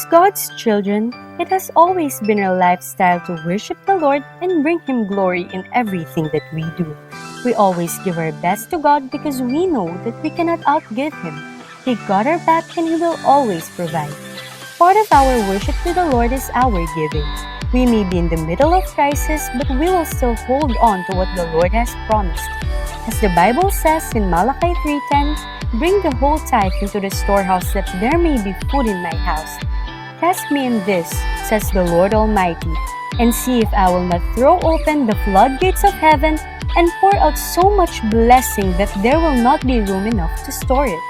As God's children, it has always been our lifestyle to worship the Lord and bring Him glory in everything that we do. We always give our best to God because we know that we cannot outgive Him. He got our back and He will always provide. Part of our worship to the Lord is our giving. We may be in the middle of crisis, but we will still hold on to what the Lord has promised. As the Bible says in Malachi 3:10, "Bring the whole tithe into the storehouse that there may be food in my house. Test me in this, says the Lord Almighty, and see if I will not throw open the floodgates of heaven and pour out so much blessing that there will not be room enough to store it."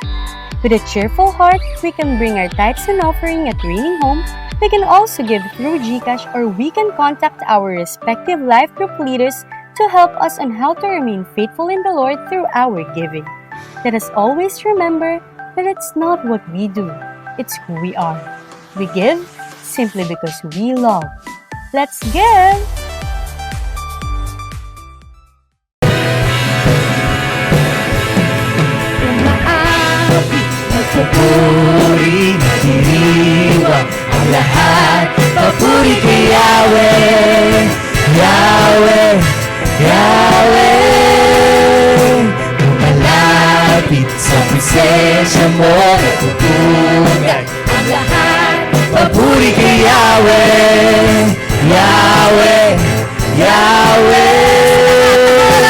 With a cheerful heart, we can bring our tithes and offering at Raining Home. We can also give through GCash, or we can contact our respective life group leaders to help us on how to remain faithful in the Lord through our giving. Let us always remember that it's not what we do, it's who we are. We give simply because we love. Let's give! Papuri na diriwang ang lahat. Papuri kay Yahweh, Yahweh, Yahweh. Lumalapit sa presensya mo, natutunan ang lahat. Papuri kay Yahweh, Yahweh, Yahweh.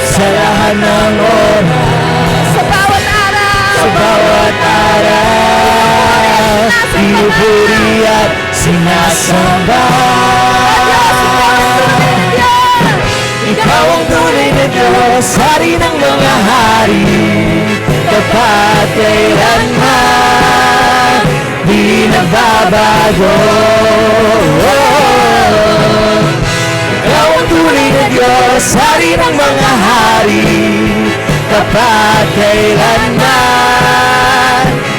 Sa lahat ng oras, sa bawat araw, pinupuri at sinasamba. Ikaw ang tunay na Diyos, hari ng mga hari, tapat kailanman, di nagbabago. Ikaw ang tunay na Diyos, hari ng mga hari, tapat kailanman,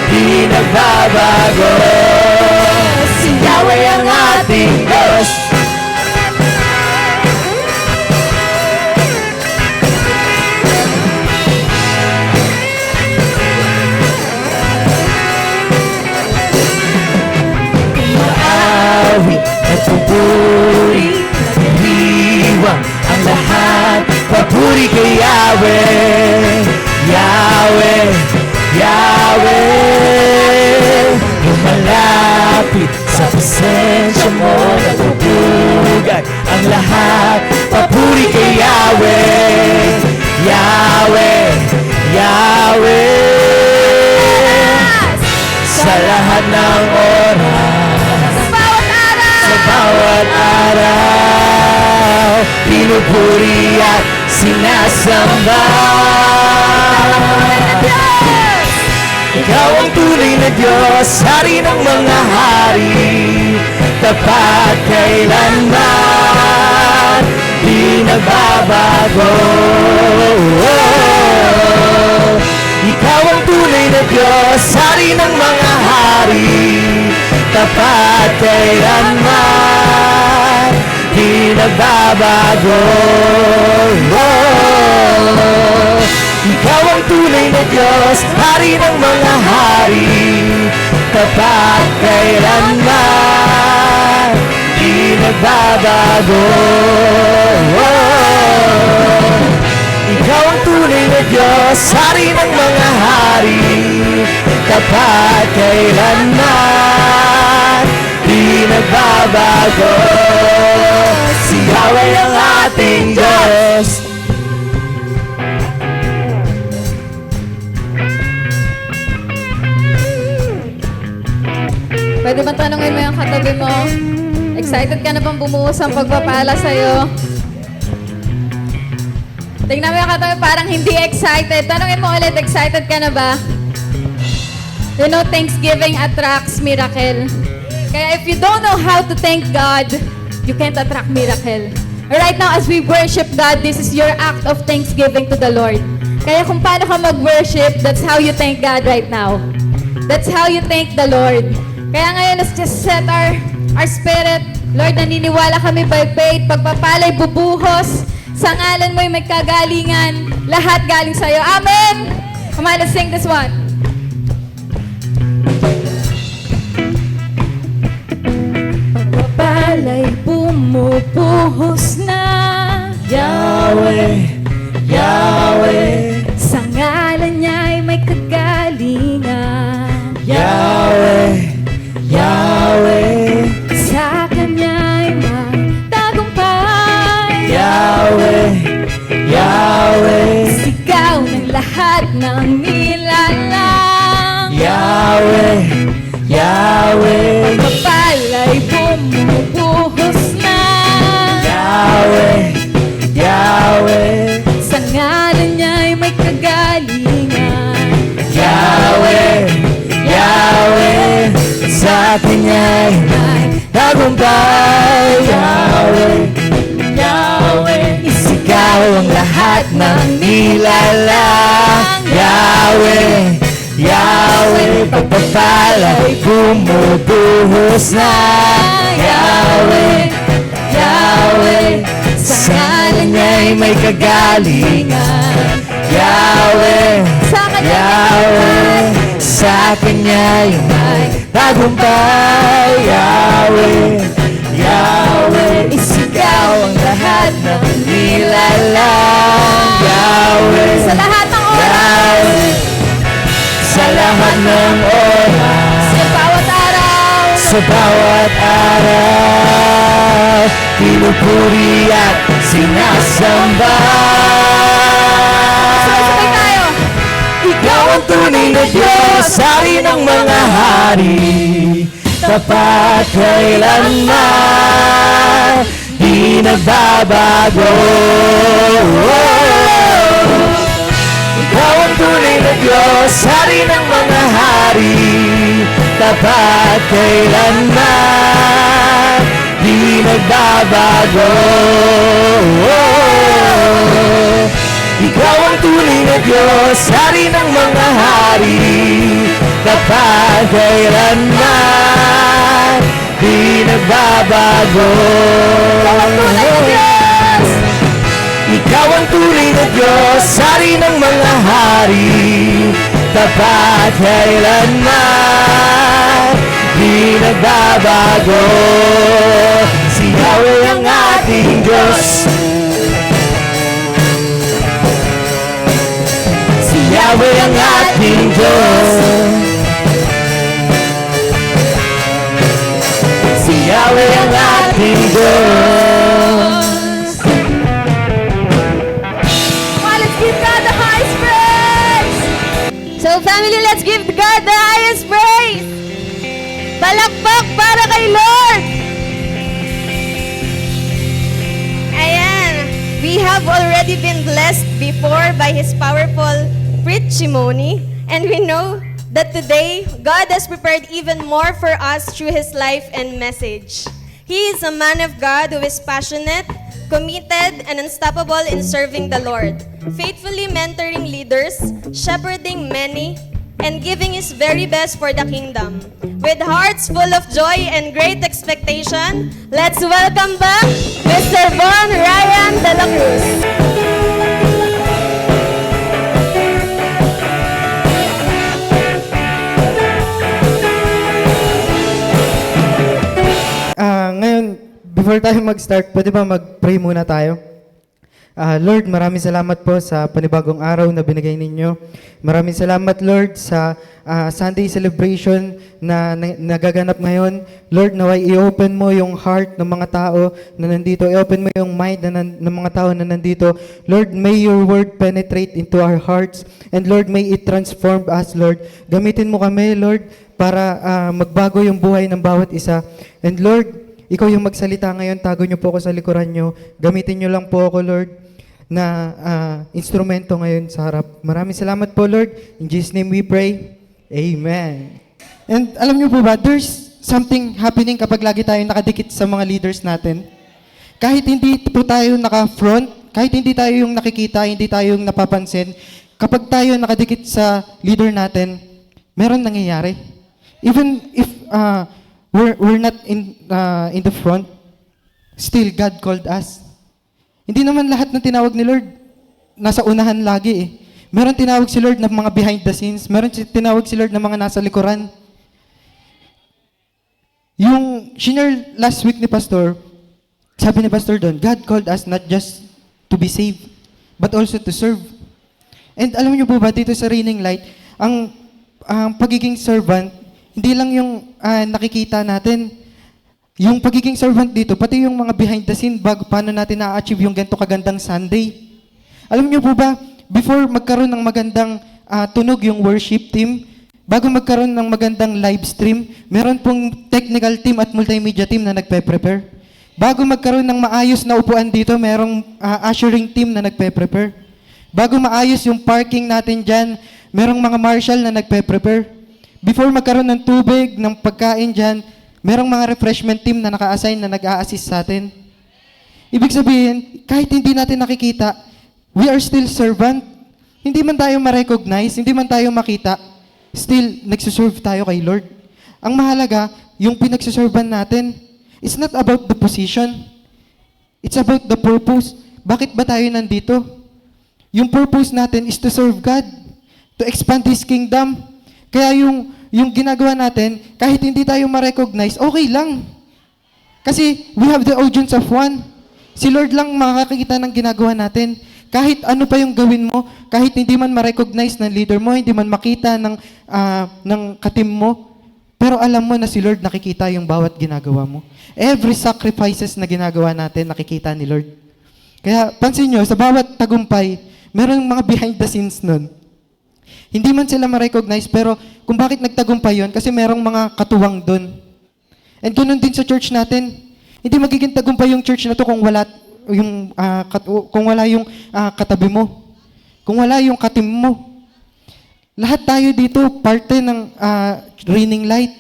di nagbabago. Si Yahweh ang ating Diyos. Maawi at pupuri, nagdiwang ang lahat. Papuri kay Yahweh, Yahweh, Yahweh. Lumalapit sa presensya mo, natutugan ang lahat. Papuri kay Yahweh, Yahweh, Yahweh. Sa lahat ng oras, sa bawat araw, pinupuri at sinasamba. Ikaw ang tunay na Diyos, hari ng mga hari, tapat kailanman, di nagbabago. Ikaw ang tunay na Diyos, hari ng mga hari, tapat kailanman, di nagbabago. Ikaw ang tunay na Diyos, hari ng mga hari, tapat kailanman, di nagbabago. Ikaw ang tunay na Diyos, hari ng mga hari, tapat kailanman, di nagbabago. Si Yahweh ang ating Diyos. Pwede ba tanongin mo yung katabi mo? Excited ka na bang bumuhos ang pagpapala sa'yo? Tingnan mo yung katabi, parang hindi excited. Tanongin mo ulit, excited ka na ba? You know, Thanksgiving attracts miracle. Kaya if you don't know how to thank God, you can't attract miracle. Right now, as we worship God, this is your act of thanksgiving to the Lord. Kaya kung paano ka mag-worship, that's how you thank God right now. That's how you thank the Lord. Kaya ngayon, let's just set our spirit. Lord, naniniwala kami by faith. Pagpapalay, bubuhos. Sa ngalan mo'y may kagalingan. Lahat galing sa'yo. Amen! Come on, let's sing this one. pagpapala'y bumubuhos na. Yahweh, Yahweh, Sa ngalan niya'y may kagalingan. Yahweh, Yahweh, Sa Kanya'y may tagumpay. Yahweh, Yahweh, Sigaw ng lahat ng nilalang. Yahweh, Yahweh, Pagpapala'y bumubuhos na. Yahweh, Yahweh, Sa ngalan niya'y may kagalingan. Yahweh, Yahweh, sa Kanya'y may tagumpay. Yahweh, Yahweh, isigaw ang lahat ng nilalang. Yahweh, Yahweh, pagpapala'y bumubuhos na. Yahweh, Yahweh, sa ngalan niya'y may kagalingan. Yahweh, Sa Kanya'y Yahweh, sa Kanya'y may tagumpay. Yahweh, Yahweh, isigaw ang lahat ng nilalang. Yahweh, Sa lahat ng oras. Yahweh, sa lahat ng oras, Sa bawat araw. sa bawat araw, pinupuri at sinasamba. Sabay tayo. Ikaw ang tunay na Diyos, hari ng mga hari, tapat kailanman, di nagbabago. Ikaw ang tunay na Diyos, hari ng mga hari, tapat kailanman, di nagbabago. Ikaw ang tunay na Diyos, hari ng mga hari, tapat kailanman, di nagbabago. Ikaw ang tunay na Diyos, hari ng mga hari, tapat kailanman, di nagbabago. Si Yahweh ang ating Diyos, si Yahweh ang ating Diyos, si Yahweh ang ating Diyos. Let's give God the highest praise! So family, let's give God the highest praise! Palakpak para kay Lord! Ayan, we have already been blessed before by His powerful preachimony, and we know that today, God has prepared even more for us through His life and message. He is a man of God who is passionate, committed, and unstoppable in serving the Lord, faithfully mentoring leaders, shepherding many, and giving his very best for the kingdom. With hearts full of joy and great expectation, let's welcome back Mr. Von Ryan de la Cruz. Ngayon, before tayo mag-start, pwede ba mag-pray muna tayo? Lord, maraming salamat po sa panibagong araw na binigay ninyo. Maraming salamat, Lord, sa Sunday celebration na nagaganap ngayon. Lord, naway i-open mo yung heart ng mga tao na nandito. I-open mo yung mind ng mga tao na nandito. Lord, may your word penetrate into our hearts. And Lord, may it transform us, Lord. Gamitin mo kami, Lord, para magbago yung buhay ng bawat isa. And Lord, ikaw yung magsalita ngayon, tago niyo po ako sa likuran niyo. Gamitin niyo lang po ako, Lord, na instrumento ngayon sa harap. Maraming salamat po, Lord. In Jesus' name we pray. Amen. And alam niyo po ba, there's something happening kapag lagi tayo nakadikit sa mga leaders natin. Kahit hindi po tayo naka-front, kahit hindi tayo yung nakikita, hindi tayo yung napapansin, kapag tayo nakadikit sa leader natin, meron nangyayari. Even if we're not in the front, still God called us. Hindi naman lahat ng tinawag ni Lord nasa unahan lagi eh. Meron tinawag si Lord ng mga behind the scenes. Meron tinawag si Lord ng mga nasa likuran. Yung shinare last week ni Pastor, sabi ni Pastor doon, God called us not just to be saved, but also to serve. And alam niyo po ba, dito sa Reigning Light, ang pagiging servant, hindi lang yung nakikita natin. Yung pagiging servant dito, pati yung mga behind the scene, paano natin na-achieve yung ganito kagandang Sunday. Alam niyo po ba, before magkaroon ng magandang tunog yung worship team, bago magkaroon ng magandang live stream, meron pong technical team at multimedia team na nagpe-prepare. Bago magkaroon ng maayos na upuan dito, merong ushering team na nagpe-prepare. Bago maayos yung parking natin dyan, merong mga marshal na nagpe-prepare. Before magkaroon ng tubig, ng pagkain dyan, merong mga refreshment team na naka-assign na nag-a-assist sa atin. Ibig sabihin, kahit hindi natin nakikita, we are still servant. Hindi man tayo ma-recognize, hindi man tayo makita, still, nagsuserve tayo kay Lord. Ang mahalaga, yung pinagsuservan natin, it's not about the position. It's about the purpose. Bakit ba tayo nandito? Yung purpose natin is to serve God, to expand His kingdom. Kaya yung ginagawa natin, kahit hindi tayo ma-recognize, okay lang. Kasi we have the audience of one. Si Lord lang makakakita ng ginagawa natin. Kahit ano pa yung gawin mo, kahit hindi man ma-recognize ng leader mo, hindi man makita ng katim mo, pero alam mo na si Lord nakikita yung bawat ginagawa mo. Every sacrifices na ginagawa natin, nakikita ni Lord. Kaya pansin nyo, sa bawat tagumpay, meron mga behind the scenes nun. Hindi man sila ma-recognize, pero kung bakit nagtagumpay yun, kasi merong mga katuwang dun. And ganoon din sa church natin. Hindi magiging tagumpay yung church na to kung wala yung katabi mo. Kung wala yung katim mo. Lahat tayo dito, parte ng Reigning Light.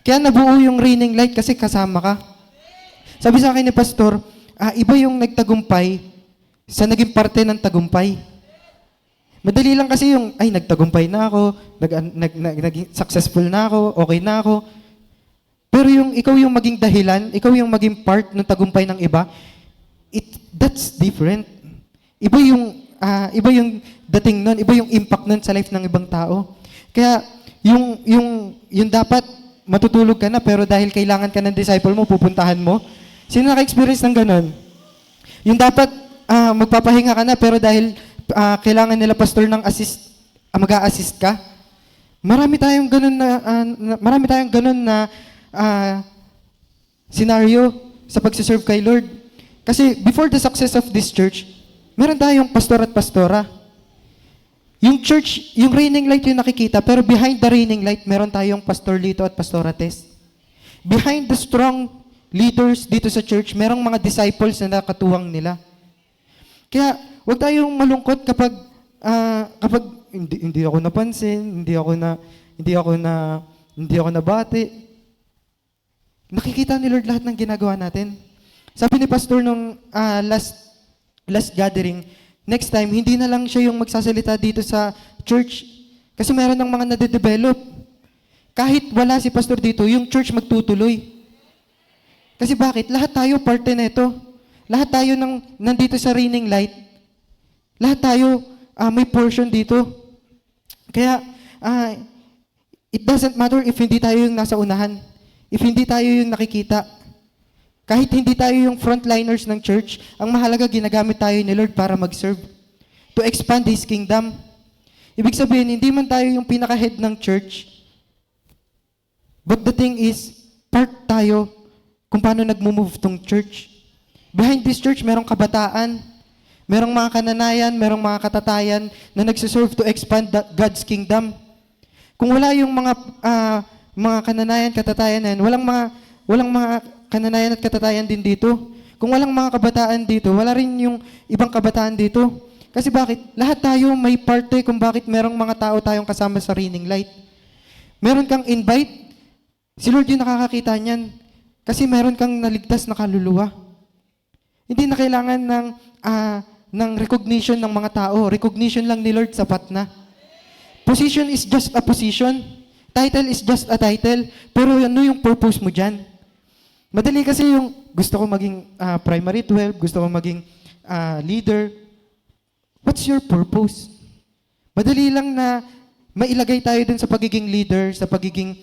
Kaya nabuo yung Reigning Light kasi kasama ka. Sabi sa akin ni Pastor, iba yung nagtagumpay sa naging parte ng tagumpay. Madali lang kasi yung, nagtagumpay na ako, naging successful na ako, okay na ako. Pero yung ikaw yung maging dahilan, ikaw yung maging part ng tagumpay ng iba, that's different. Iba yung dating nun, iba yung impact nun sa life ng ibang tao. Kaya yung dapat matutulog ka na pero dahil kailangan ka ng disciple mo, pupuntahan mo. Sino naka-experience ng ganun? Yung dapat magpapahinga ka na pero dahil kailangan nila pastor ng mag-a-assist ka. Marami tayong ganun na scenario sa pagsiserve kay Lord. Kasi before the success of this church, meron tayong pastor at pastora. Yung church, yung Reigning Light yung nakikita, pero behind the Reigning Light, meron tayong Pastor Lito at Pastora Tess. Behind the strong leaders dito sa church, merong mga disciples na nakatuwang nila. Kaya, huwag tayong malungkot kapag hindi ako napansin, hindi ako nabati. Nakikita ni Lord lahat ng ginagawa natin. Sabi ni Pastor nung last gathering, next time, hindi na lang siya yung magsasalita dito sa church. Kasi meron ng mga nade-develop. Kahit wala si Pastor dito, yung church magtutuloy. Kasi bakit? Lahat tayo parte nito. Lahat tayo nandito sa Reigning Light. Lahat tayo may portion dito. Kaya, it doesn't matter if hindi tayo yung nasa unahan. If hindi tayo yung nakikita. Kahit hindi tayo yung frontliners ng church, ang mahalaga ginagamit tayo ni Lord para mag-serve. To expand His kingdom. Ibig sabihin, hindi man tayo yung pinaka-head ng church. But the thing is, part tayo kung paano nag-move tong church. Behind this church, merong kabataan, merong mga kananayan, merong mga katatayan na nagsiserve to expand God's kingdom. Kung wala yung mga kananayan, katatayan na yan, walang mga kananayan at katatayan din dito. Kung walang mga kabataan dito, wala rin yung ibang kabataan dito. Kasi bakit? Lahat tayo may parte kung bakit merong mga tao tayong kasama sa Reigning Light. Meron kang invite, si Lord yung nakakakita niyan. Kasi meron kang naligtas na kaluluwa. Hindi na kailangan ng recognition ng mga tao. Recognition lang ni Lord, sapat na. Position is just a position. Title is just a title. Pero ano yung purpose mo dyan? Madali kasi yung gusto ko maging primary 12, gusto ko maging leader. What's your purpose? Madali lang na mailagay tayo dun sa pagiging leader, sa pagiging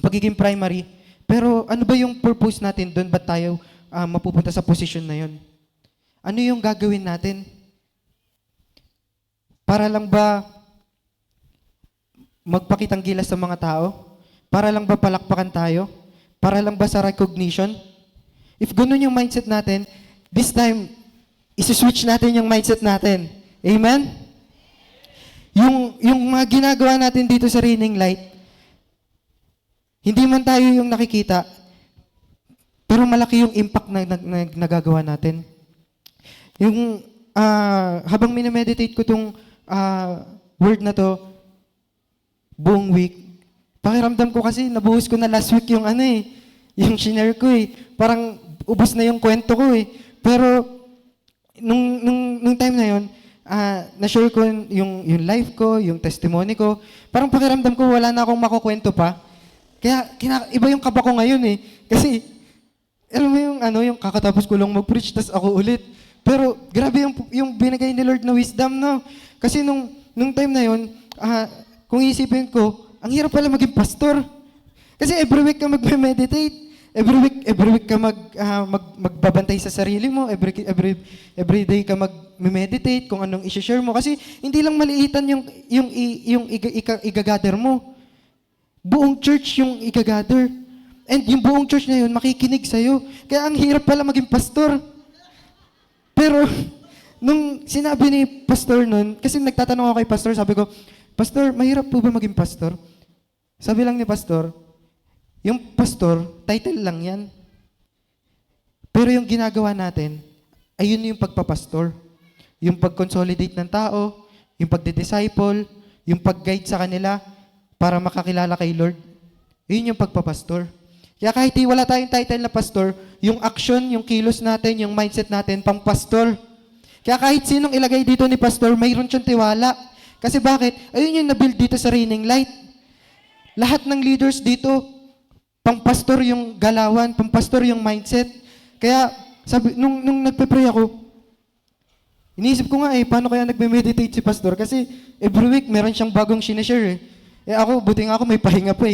pagiging primary. Pero ano ba yung purpose natin doon? Ba't tayo mapupunta sa position na yun? Ano yung gagawin natin? Para lang ba magpakitang gilas sa mga tao? Para lang ba palakpakan tayo? Para lang ba sa recognition? If ganun yung mindset natin, this time, isi-switch natin yung mindset natin. Amen? Yung mga ginagawa natin dito sa Raining Light, hindi man tayo yung nakikita, pero malaki yung impact na nagagawa natin. Yung, habang minimeditate ko tong word na to, buong week, pakiramdam ko kasi nabuhos ko na last week yung yung shinare ko Parang ubos na yung kwento ko Pero, nung time na yun, na-share ko yung life ko, yung testimony ko. Parang pakiramdam ko wala na akong makukwento pa. Kaya iba yung kaba ko ngayon Kasi, alam mo yung kakatapos ko lang mag-preach, tas ako ulit. Pero, grabe yung binigay ni Lord na wisdom, no? Kasi nung time na yun, kung isipin ko, ang hirap pala maging pastor. Kasi every week ka mag-meditate. Every week ka magbabantay sa sarili mo. Every day ka mag-meditate kung anong i-share mo. Kasi hindi lang maliitan yung igagather mo. Buong church yung igagather. And yung buong church na yun, makikinig sa'yo. Kaya ang hirap pala maging pastor. Pero, nung sinabi ni pastor nun, kasi nagtatanong ako kay pastor, sabi ko, Pastor, mahirap po ba maging pastor? Sabi lang ni pastor, yung pastor, title lang yan. Pero yung ginagawa natin, ayun yung pagpapastor. Yung pag-consolidate ng tao, yung pagdi-disciple, yung pag-guide sa kanila para makakilala kay Lord. Yun yung pagpapastor. Kaya kahit wala tayong title na pastor, yung action, yung kilos natin, yung mindset natin, pang pastor. Kaya kahit sinong ilagay dito ni pastor, mayroon siyang tiwala. Kasi bakit? Ayun yung nabuild dito sa Raining Light. Lahat ng leaders dito, pang-pastor yung galawan, pang-pastor yung mindset. Kaya, sabi, nung nagpe-pray ako, iniisip ko nga paano kaya nagme-meditate si pastor? Kasi every week, meron siyang bagong sinashare ako, buti nga ako, may pahinga pa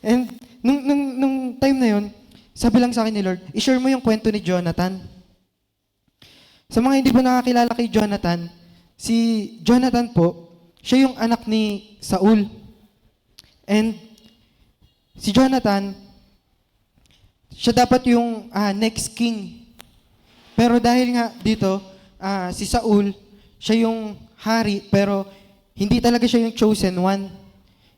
And, nung time na yun, sabi lang sa akin ni Lord, i-share mo yung kwento ni Jonathan. Sa mga hindi pa nakakilala kay Jonathan, si Jonathan po, siya yung anak ni Saul. And si Jonathan, siya dapat yung next king. Pero dahil nga dito, si Saul, siya yung hari, pero hindi talaga siya yung chosen one.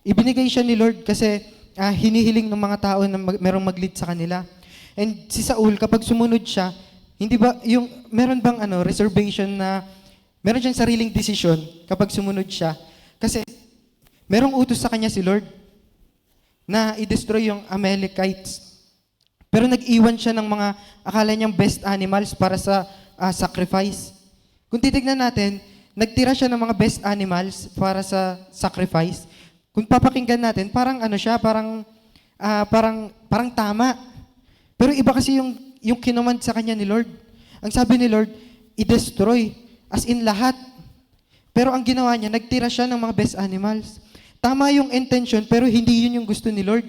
Ibinigay siya ni Lord kasi hinihiling ng mga tao na merong mag-lead sa kanila. And si Saul, kapag sumunod siya, hindi ba, meron bang reservation na meron siyang sariling desisyon kapag sumunod siya. Kasi merong utos sa kanya si Lord na i-destroy yung Amalekites. Pero nag-iwan siya ng mga akala niyang best animals para sa sacrifice. Kung titignan natin, nagtira siya ng mga best animals para sa sacrifice. Kung papakinggan natin, parang siya, parang tama. Pero iba kasi yung kinumand sa kanya ni Lord. Ang sabi ni Lord, i-destroy. As in lahat. Pero ang ginawa niya, nagtira siya ng mga best animals. Tama yung intention, pero hindi yun yung gusto ni Lord.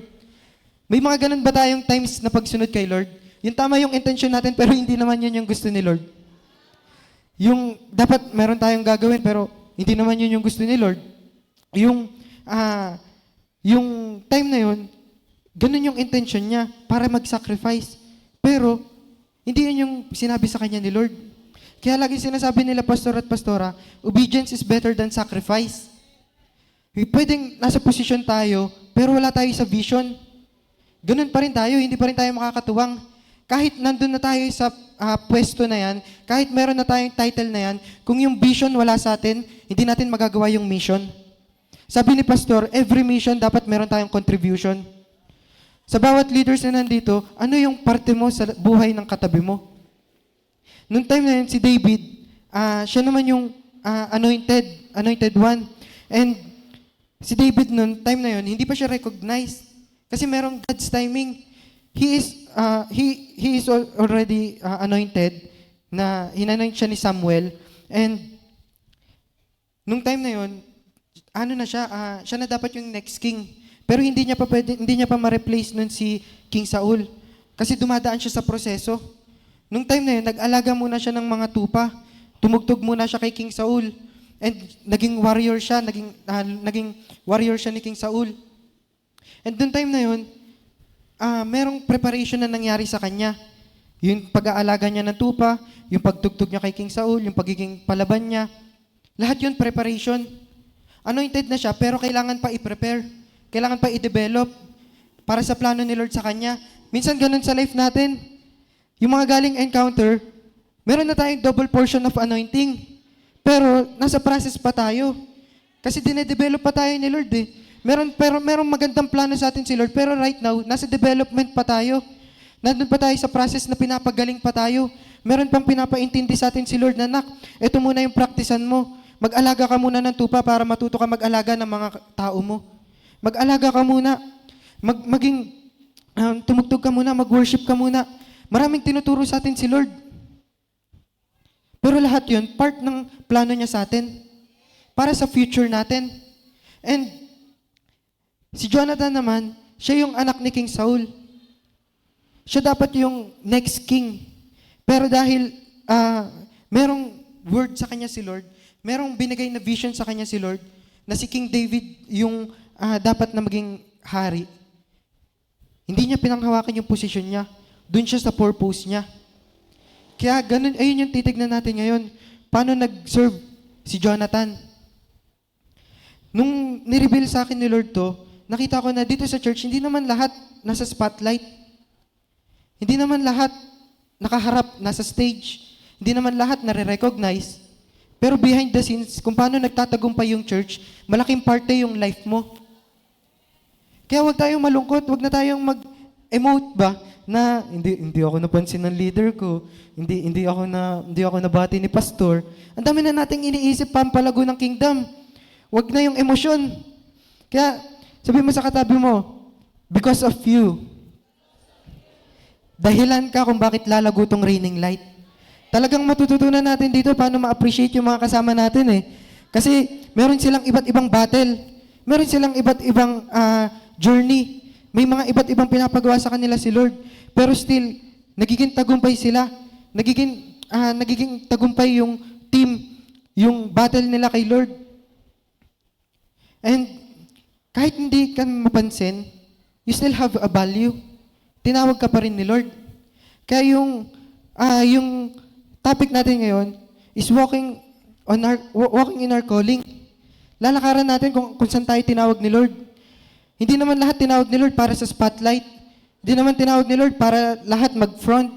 May mga ganun ba tayong times na pagsunod kay Lord? Yung tama yung intention natin, pero hindi naman yun yung gusto ni Lord. Yung dapat meron tayong gagawin, pero hindi naman yun yung gusto ni Lord. Yung time na yun, ganun yung intention niya para mag-sacrifice. Pero, hindi yun yung sinabi sa kanya ni Lord. Kaya lagi sinasabi nila, pastor at pastora, obedience is better than sacrifice. Pwedeng nasa posisyon tayo, pero wala tayo sa vision. Ganun pa rin tayo, hindi pa rin tayo makakatuwang. Kahit nandun na tayo sa pwesto na yan, kahit meron na tayong title na yan, kung yung vision wala sa atin, hindi natin magagawa yung mission. Sabi ni pastor, every mission dapat meron tayong contribution. Sa bawat leaders na nandito, ano yung parte mo sa buhay ng katabi mo? Noong time na yun, si David, siya naman yung anointed one. And si David noong time na yun, hindi pa siya recognized. Kasi merong God's timing. He is already anointed, na hinanoint siya ni Samuel. And nung time na yun, siya na dapat yung next king. Pero hindi niya pa ma-replace nun si King Saul. Kasi dumadaan siya sa proseso. Nung time na yun, nag-alaga muna siya ng mga tupa. Tumugtog muna siya kay King Saul. And naging warrior siya, naging warrior siya ni King Saul. And nung time na yun, merong preparation na nangyari sa kanya. Yung pag-aalaga niya ng tupa, yung pagtugtog niya kay King Saul, yung pagiging palaban niya. Lahat yun preparation. Anointed na siya, pero kailangan pa i-prepare. Kailangan pa i-develop para sa plano ni Lord sa kanya. Minsan ganun sa life natin. Yung mga galing encounter, meron na tayong double portion of anointing. Pero nasa process pa tayo. Kasi dinedevelop pa tayo ni Lord eh. Merong magandang plano sa atin si Lord, pero right now, nasa development pa tayo. Nandun pa tayo sa process na pinapagaling pa tayo. Meron pang pinapaintindi sa atin si Lord na, nak, ito muna yung practicean mo. Mag-alaga ka muna ng tupa para matuto ka mag-alaga ng mga tao mo. Mag-alaga ka muna. Tumugtog ka muna, mag-worship ka muna. Maraming tinuturo sa atin si Lord. Pero lahat yun, part ng plano niya sa atin. Para sa future natin. And si Jonathan naman, siya yung anak ni King Saul. Siya dapat yung next king. Pero dahil merong word sa kanya si Lord, merong binigay na vision sa kanya si Lord, na si King David yung dapat na maging hari. Hindi niya pinanghawakan yung posisyon niya. Doon siya sa purpose niya. Kaya ganun, ayun yung titignan natin ngayon. Paano nag-serve si Jonathan? Nung nireveal sa akin ni Lord to, nakita ko na dito sa church, hindi naman lahat nasa spotlight. Hindi naman lahat nakaharap, nasa stage. Hindi naman lahat nare-recognize. Pero behind the scenes, kung paano nagtatagumpay yung church, malaking parte yung life mo. Kaya wag tayong malungkot, wag na tayong mag-emote ba na hindi ako napansin ng leader ko, hindi ako nabati ni pastor. Ang dami na nating iniisip pampalago ng kingdom. Wag na yung emosyon. Kaya sabi mo sa katabi mo, because of you, dahilan ka kung bakit lalago tong raining light. Talagang matututunan natin dito paano ma-appreciate yung mga kasama natin eh. Kasi meron silang iba't ibang battle. Meron silang iba't ibang journey. May mga iba't ibang pinapagawa sa kanila si Lord. Pero still, nagiging tagumpay sila. Nagiging tagumpay yung team, yung battle nila kay Lord. And kahit hindi ka mapansin, you still have a value. Tinawag ka pa rin ni Lord. Kaya yung topic natin ngayon is walking in our calling. Lalakaran natin kung saan tayo tinawag ni Lord. Hindi naman lahat tinawag ni Lord para sa spotlight. Hindi naman tinawag ni Lord para lahat mag-front.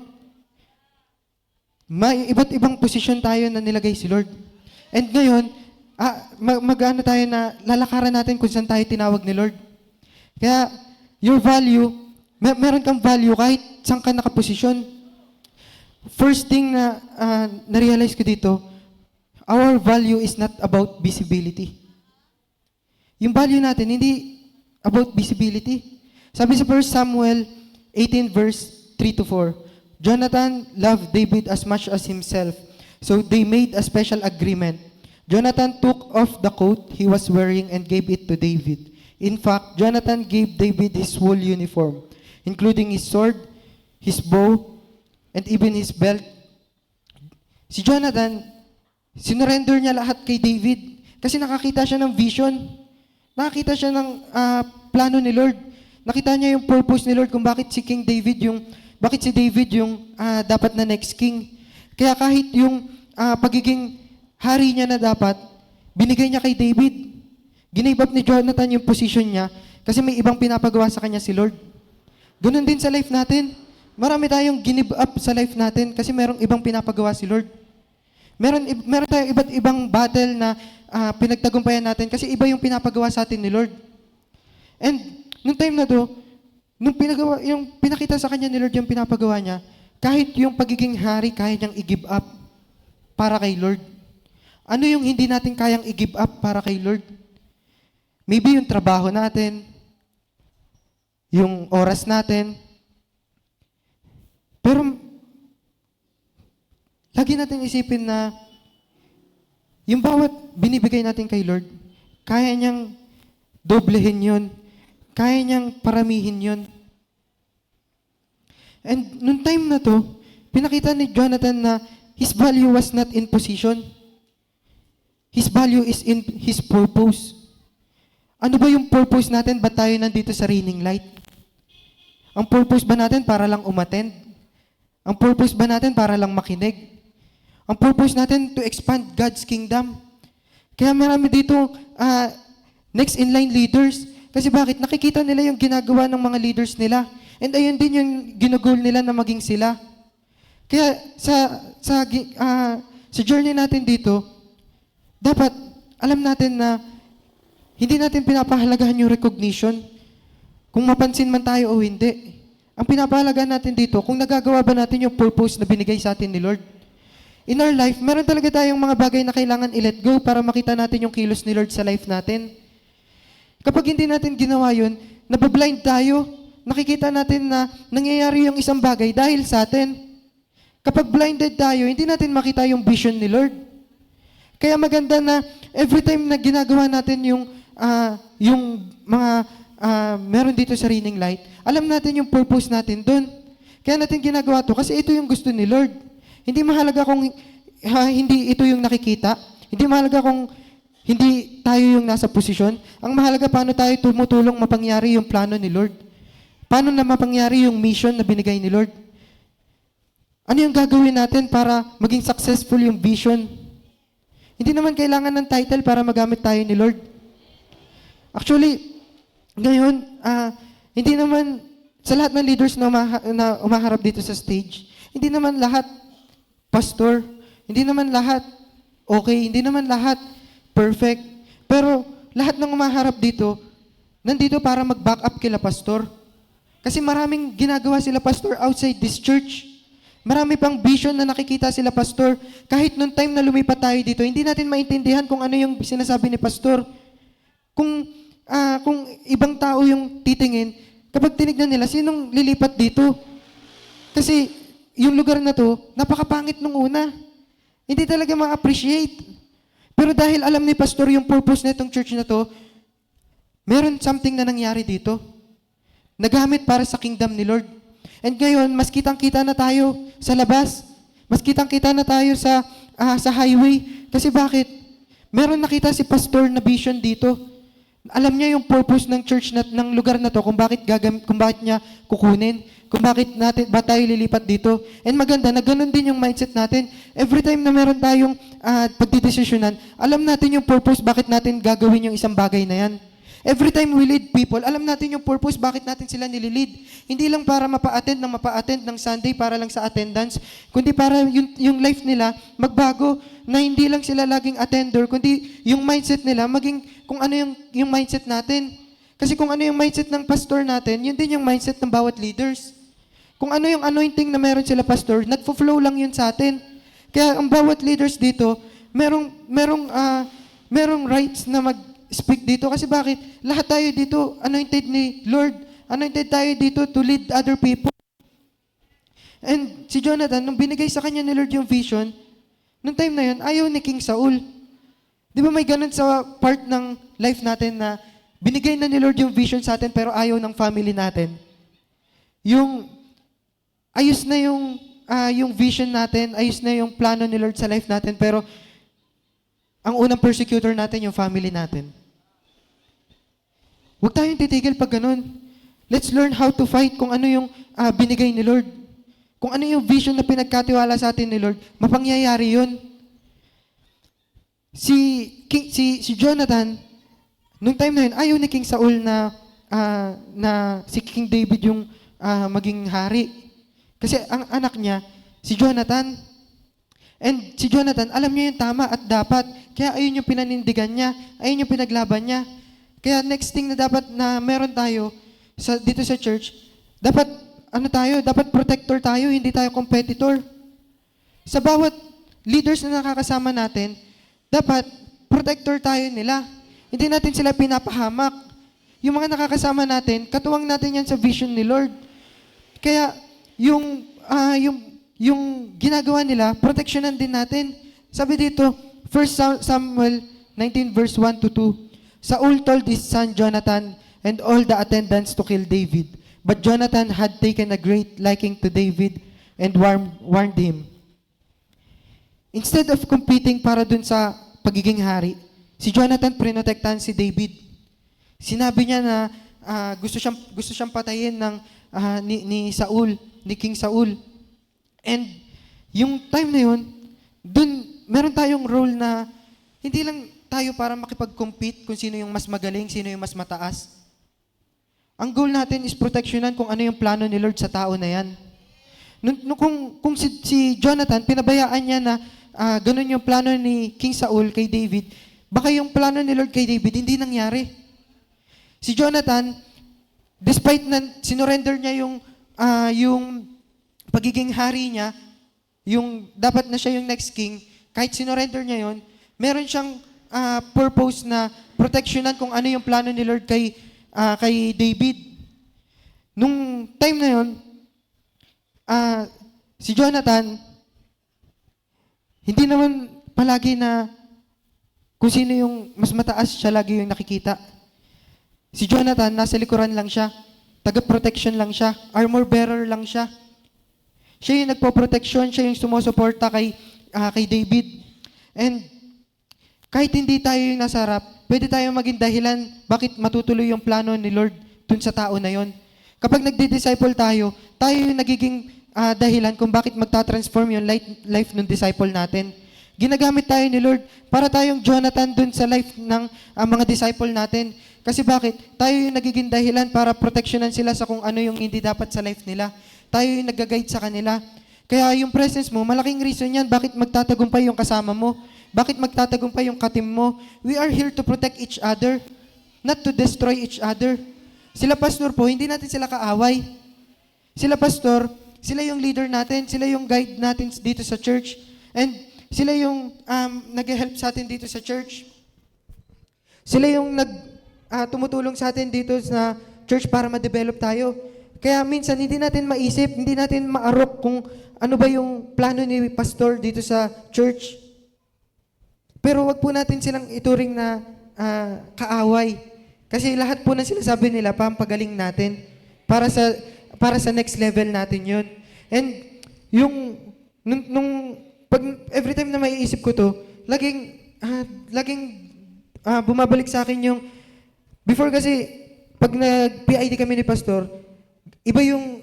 May iba't ibang posisyon tayo na nilagay si Lord. And ngayon, tayo na lalakaran natin kung saan tayo tinawag ni Lord. Kaya, your value, meron kang value kahit saan ka nakaposisyon. First thing na na-realize ko dito, our value is not about visibility. Yung value natin, hindi about visibility. Sabi sa 1 Samuel 18 verse 3-4, Jonathan loved David as much as himself, so they made a special agreement. Jonathan took off the coat he was wearing and gave it to David. In fact, Jonathan gave David his whole uniform, including his sword, his bow, and even his belt. Si Jonathan, sinurrender niya lahat kay David kasi nakakita siya ng vision. Nakakita siya ng plano ni Lord. Nakita niya yung purpose ni Lord kung bakit si David yung dapat na next king. Kaya kahit yung pagiging hari niya na dapat, binigay niya kay David. Ginive up ni Jonathan yung position niya kasi may ibang pinapagawa sa kanya si Lord. Ganun din sa life natin. Marami tayong ginive up sa life natin kasi merong ibang pinapagawa si Lord. Meron tayong iba't ibang battle na pinagtagumpayan natin kasi iba yung pinapagawa sa atin ni Lord. And nung time na to, yung pinakita sa kanya ni Lord yung pinapagawa niya, kahit yung pagiging hari, kaya niyang i-give up para kay Lord. Ano yung hindi natin kayang i-give up para kay Lord? Maybe yung trabaho natin, yung oras natin. Pero lagi natin isipin na yung bawat binibigay natin kay Lord, kaya niyang doblehin yun. kaya niyang paramihin yon. And nung time na to, pinakita ni Jonathan na his value was not in position. His value is in his purpose. Ano ba yung purpose natin? Ba't tayo nandito sa Raining Light? Ang purpose ba natin para lang umattend? Ang purpose ba natin para lang makinig? Ang purpose natin to expand God's kingdom. Kaya marami dito next in line leaders. Kasi bakit? Nakikita nila yung ginagawa ng mga leaders nila. And ayun din yung ginagol nila na maging sila. Kaya sa journey natin dito, dapat alam natin na hindi natin pinapahalagahan yung recognition kung mapansin man tayo o hindi. Ang pinapahalagahan natin dito, kung nagagawa ba natin yung purpose na binigay sa atin ni Lord. In our life, meron talaga tayong mga bagay na kailangan i-let go para makita natin yung kilos ni Lord sa life natin. Kapag hindi natin ginawa yun, nabablind tayo, nakikita natin na nangyayari yung isang bagay dahil sa atin. Kapag blinded tayo, hindi natin makita yung vision ni Lord. Kaya maganda na every time na ginagawa natin yung mga meron dito sa Raining Light, alam natin yung purpose natin doon. Kaya natin ginagawa to kasi ito yung gusto ni Lord. Hindi mahalaga kung hindi ito yung nakikita. Hindi mahalaga kung hindi tayo yung nasa posisyon. Ang mahalaga paano tayo tumutulong mapangyari yung plano ni Lord. Paano na mapangyari yung mission na binigay ni Lord. Ano yung gagawin natin para maging successful yung vision? Hindi naman kailangan ng title para magamit tayo ni Lord. Actually, ngayon, hindi naman, sa lahat ng leaders na umaharap dito sa stage, hindi naman lahat pastor, hindi naman lahat okay, hindi naman lahat perfect, pero lahat ng umaharap dito, nandito para mag-back up kila pastor. Kasi maraming ginagawa sila pastor outside this church. Marami pang vision na nakikita sila pastor. Kahit nung time na lumipat tayo dito, hindi natin maintindihan kung ano yung sinasabi ni pastor. Kung ibang tao yung titingin, kapag tinignan nila, sinong lilipat dito? Kasi yung lugar na to, napakapangit nung una. Hindi talaga ma-appreciate. Pero dahil alam ni pastor yung purpose na itong church na to, meron something na nangyari dito. Nagamit para sa kingdom ni Lord. And ngayon, mas kitang-kita na tayo sa labas. Mas kitang-kita na tayo sa highway. Kasi bakit? Meron nakita si pastor na vision dito. Alam niya yung purpose ng church ng lugar na to, kung bakit niya kukunin, kung bakit ba tayo lilipat dito. And maganda na ganun din yung mindset natin. Every time na meron tayong pagdidesisyonan, alam natin yung purpose bakit natin gagawin yung isang bagay na yan. Every time we lead people, alam natin yung purpose bakit natin sila nililid. Hindi lang para mapa-attend ng Sunday para lang sa attendance, kundi para yung life nila magbago, na hindi lang sila laging attender, kundi yung mindset nila maging kung ano yung mindset natin. Kasi kung ano yung mindset ng pastor natin, yun din yung mindset ng bawat leaders. Kung ano yung anointing na meron sila pastor, nagfo-flow lang yun sa atin. Kaya ang bawat leaders dito, merong rights na mag-speak dito. Kasi bakit? Lahat tayo dito, anointed ni Lord. Anointed tayo dito to lead other people. And si Jonathan, nung binigay sa kanya ni Lord yung vision, nung time na yun, ayaw ni King Saul. Di ba may ganun sa part ng life natin na binigay na ni Lord yung vision sa atin pero ayaw ng family natin? Yung ayos na yung vision natin, ayos na yung plano ni Lord sa life natin, pero ang unang persecutor natin yung family natin. Huwag tayong titigil pag ganun. Let's learn how to fight kung ano yung binigay ni Lord. Kung ano yung vision na pinagkatiwala sa atin ni Lord, mapangyayari yun. Si Jonathan, nung time na yun, ayaw ni King Saul na si King David yung maging hari. Kasi ang anak niya, si Jonathan. And si Jonathan, alam niya yung tama at dapat. Kaya ayun yung pinanindigan niya, ayun yung pinaglaban niya. Kaya next thing na dapat na meron tayo dito sa church, dapat dapat protector tayo, hindi tayo competitor. Sa bawat leaders na nakakasama natin, dapat protector tayo nila. Hindi natin sila pinapahamak. Yung mga nakakasama natin, katuwang natin yan sa vision ni Lord. Kaya yung ginagawa nila, proteksyonan din natin. Sabi dito, 1 Samuel 19 verse 1 to 2, Saul told his son Jonathan, and all the attendants to kill David. But Jonathan had taken a great liking to David and warned him. Instead of competing para dun sa pagiging hari, si Jonathan prinotektahan si David. Sinabi niya na gusto siyang patayin ni Saul, ni King Saul. And yung time na yun, dun meron tayong role na hindi lang tayo para makipag-compete kung sino yung mas magaling, sino yung mas mataas. Ang goal natin is proteksyonan kung ano yung plano ni Lord sa tao na yan. Kung si Jonathan, pinabayaan niya na ganun yung plano ni King Saul kay David, baka yung plano ni Lord kay David hindi nangyari. Si Jonathan, despite na sinurrender niya yung pagiging hari niya, yung dapat na siya yung next king, kahit sinurrender niya yon, meron siyang purpose na proteksyonan kung ano yung plano ni Lord kay David. Nung time na yon, si Jonathan, hindi naman palagi na kung sino yung mas mataas, siya lagi yung nakikita. Si Jonathan, nasa likuran lang siya. Taga-protection lang siya. Armor bearer lang siya. Siya yung nagpo-protection, siya yung sumusuporta kay David. And kahit hindi tayo yung nasa harap, pwede tayong maging dahilan bakit matutuloy yung plano ni Lord dun sa tao na yon. Kapag nagdi-disciple tayo yung nagiging dahilan kung bakit magta-transform yung life ng disciple natin. Ginagamit tayo ni Lord para tayong Jonathan dun sa life ng mga disciple natin. Kasi bakit? Tayo yung nagiging dahilan para proteksyonan sila sa kung ano yung hindi dapat sa life nila. Tayo yung nag-guide sa kanila. Kaya yung presence mo, malaking reason yan bakit magtatagumpay yung kasama mo. Bakit magtatagumpay yung katim mo. We are here to protect each other, not to destroy each other. Sila pastor po, hindi natin sila kaaway. Sila pastor, sila yung leader natin, sila yung guide natin dito sa church. And sila yung nag-help sa atin dito sa church. Sila yung tumutulong sa atin dito sa church para ma-develop tayo. Kaya minsan hindi natin maisip, hindi natin maarok kung ano ba yung plano ni pastor dito sa church. Pero wag po natin silang ituring na kaaway. Kasi lahat po na sinasabi nila, pampagaling natin para sa next level natin yun. And pag every time na maiisip ko to, laging bumabalik sa akin yung, before kasi, pag nag-PID kami ni pastor, iba yung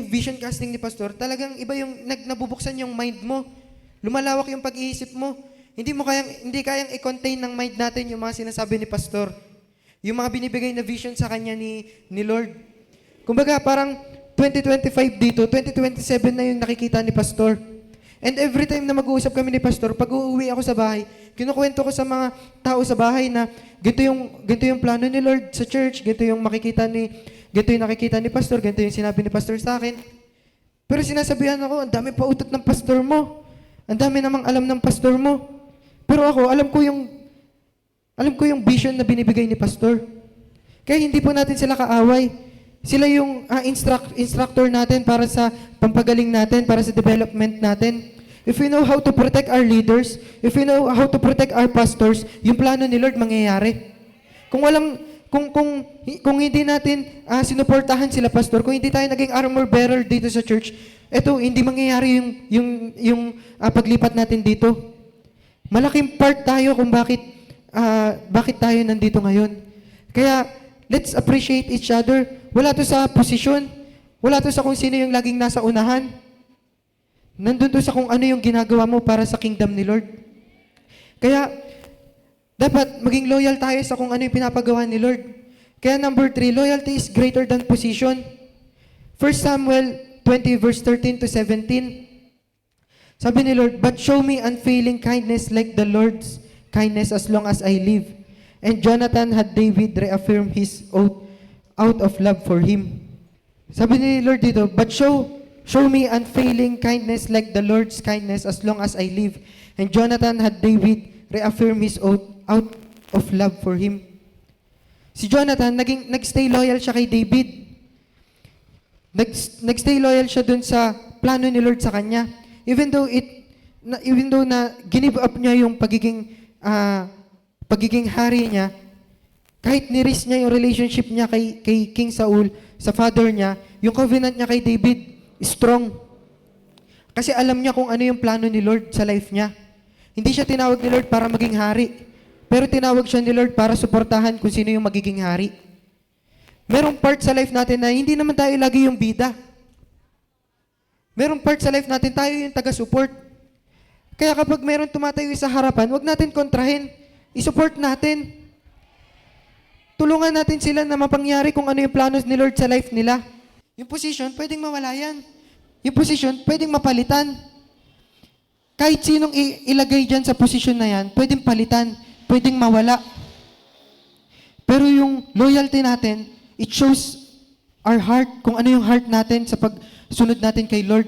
vision casting ni pastor, talagang iba yung nabubuksan yung mind mo. Lumalawak yung pag-iisip mo. Hindi kayang i-contain ng mind natin yung mga sinasabi ni pastor. Yung mga binibigay na vision sa kanya ni Lord. Kumbaga, parang 2025 dito, 2027 na yung nakikita ni pastor. And every time na mag-uusap kami ni pastor, pag uuwi ako sa bahay, kinukwento ko sa mga tao sa bahay na ganito yung plano ni Lord sa church, ganito yung nakikita ni pastor, ganito yung sinabi ni pastor sa akin. Pero sinasabihan ako, ang dami pa utot ng pastor mo. Ang dami namang alam ng pastor mo. Pero ako, alam ko yung vision na binibigay ni pastor. Kaya hindi po natin sila kaaway. Sila yung instructor natin para sa pampagaling natin, para sa development natin. If we know how to protect our leaders, if we know how to protect our pastors, yung plano ni Lord mangyayari. Kung hindi natin sinuportahan sila pastor, kung hindi tayo naging armor bearer dito sa church, eto hindi mangyayari yung paglipat natin dito. Malaking part tayo kung bakit tayo nandito ngayon. Kaya let's appreciate each other. Wala to sa posisyon, wala to sa kung sino yung laging nasa unahan. Nandun to sa kung ano yung ginagawa mo para sa kingdom ni Lord. Kaya, dapat maging loyal tayo sa kung ano yung pinapagawa ni Lord. Kaya number 3, loyalty is greater than position. 1 Samuel 20 verse 13 to 17. Sabi ni Lord, but show me unfailing kindness like the Lord's kindness as long as I live. And Jonathan had David reaffirm his oath out of love for him. Sabi ni Lord dito, but show me unfailing kindness like the Lord's kindness as long as I live. And Jonathan had David reaffirm his oath out of love for him. Si Jonathan, nagstay loyal siya kay David. Nagstay loyal siya dun sa plano ni Lord sa kanya. Even though na give up niya yung pagiging hari niya, Kahit ni-risk niya yung relationship niya kay King Saul, sa father niya, yung covenant niya kay David, strong. Kasi alam niya kung ano yung plano ni Lord sa life niya. Hindi siya tinawag ni Lord para maging hari, pero tinawag siya ni Lord para suportahan kung sino yung magiging hari. Merong part sa life natin na hindi naman tayo lagi yung bida. Merong part sa life natin, tayo yung taga-support. Kaya kapag meron tumatayo sa harapan, wag natin kontrahin. I-support natin. Tulungan natin sila na mapangyari kung ano yung planos ni Lord sa life nila. Yung position, pwedeng mawala yan. Yung position, pwedeng mapalitan. Kahit sinong ilagay dyan sa position na yan, pwedeng palitan, pwedeng mawala. Pero yung loyalty natin, it shows our heart, kung ano yung heart natin sa pagsunod natin kay Lord.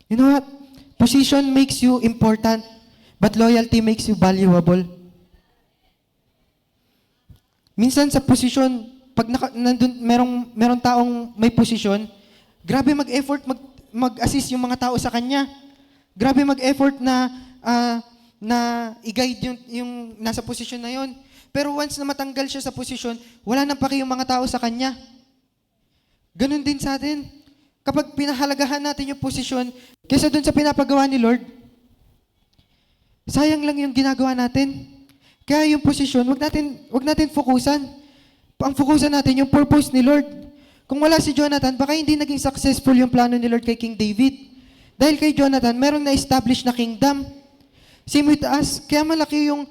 You know what? Position makes you important, but loyalty makes you valuable. Minsan sa posisyon, pag nandun, merong taong may posisyon, grabe mag-effort mag-assist yung mga tao sa kanya. Grabe mag-effort na i-guide yung nasa posisyon na yon. Pero once na matanggal siya sa posisyon, wala nang paki yung mga tao sa kanya. Ganun din sa atin. Kapag pinahalagahan natin yung posisyon, kaysa dun sa pinapagawa ni Lord, sayang lang yung ginagawa natin. Kaya yung posisyon, wag natin fokusan. Ang fokusan natin yung purpose ni Lord. Kung wala si Jonathan, baka hindi naging successful yung plano ni Lord kay King David. Dahil kay Jonathan, merong na-establish na kingdom. Same with us. Kaya malaki yung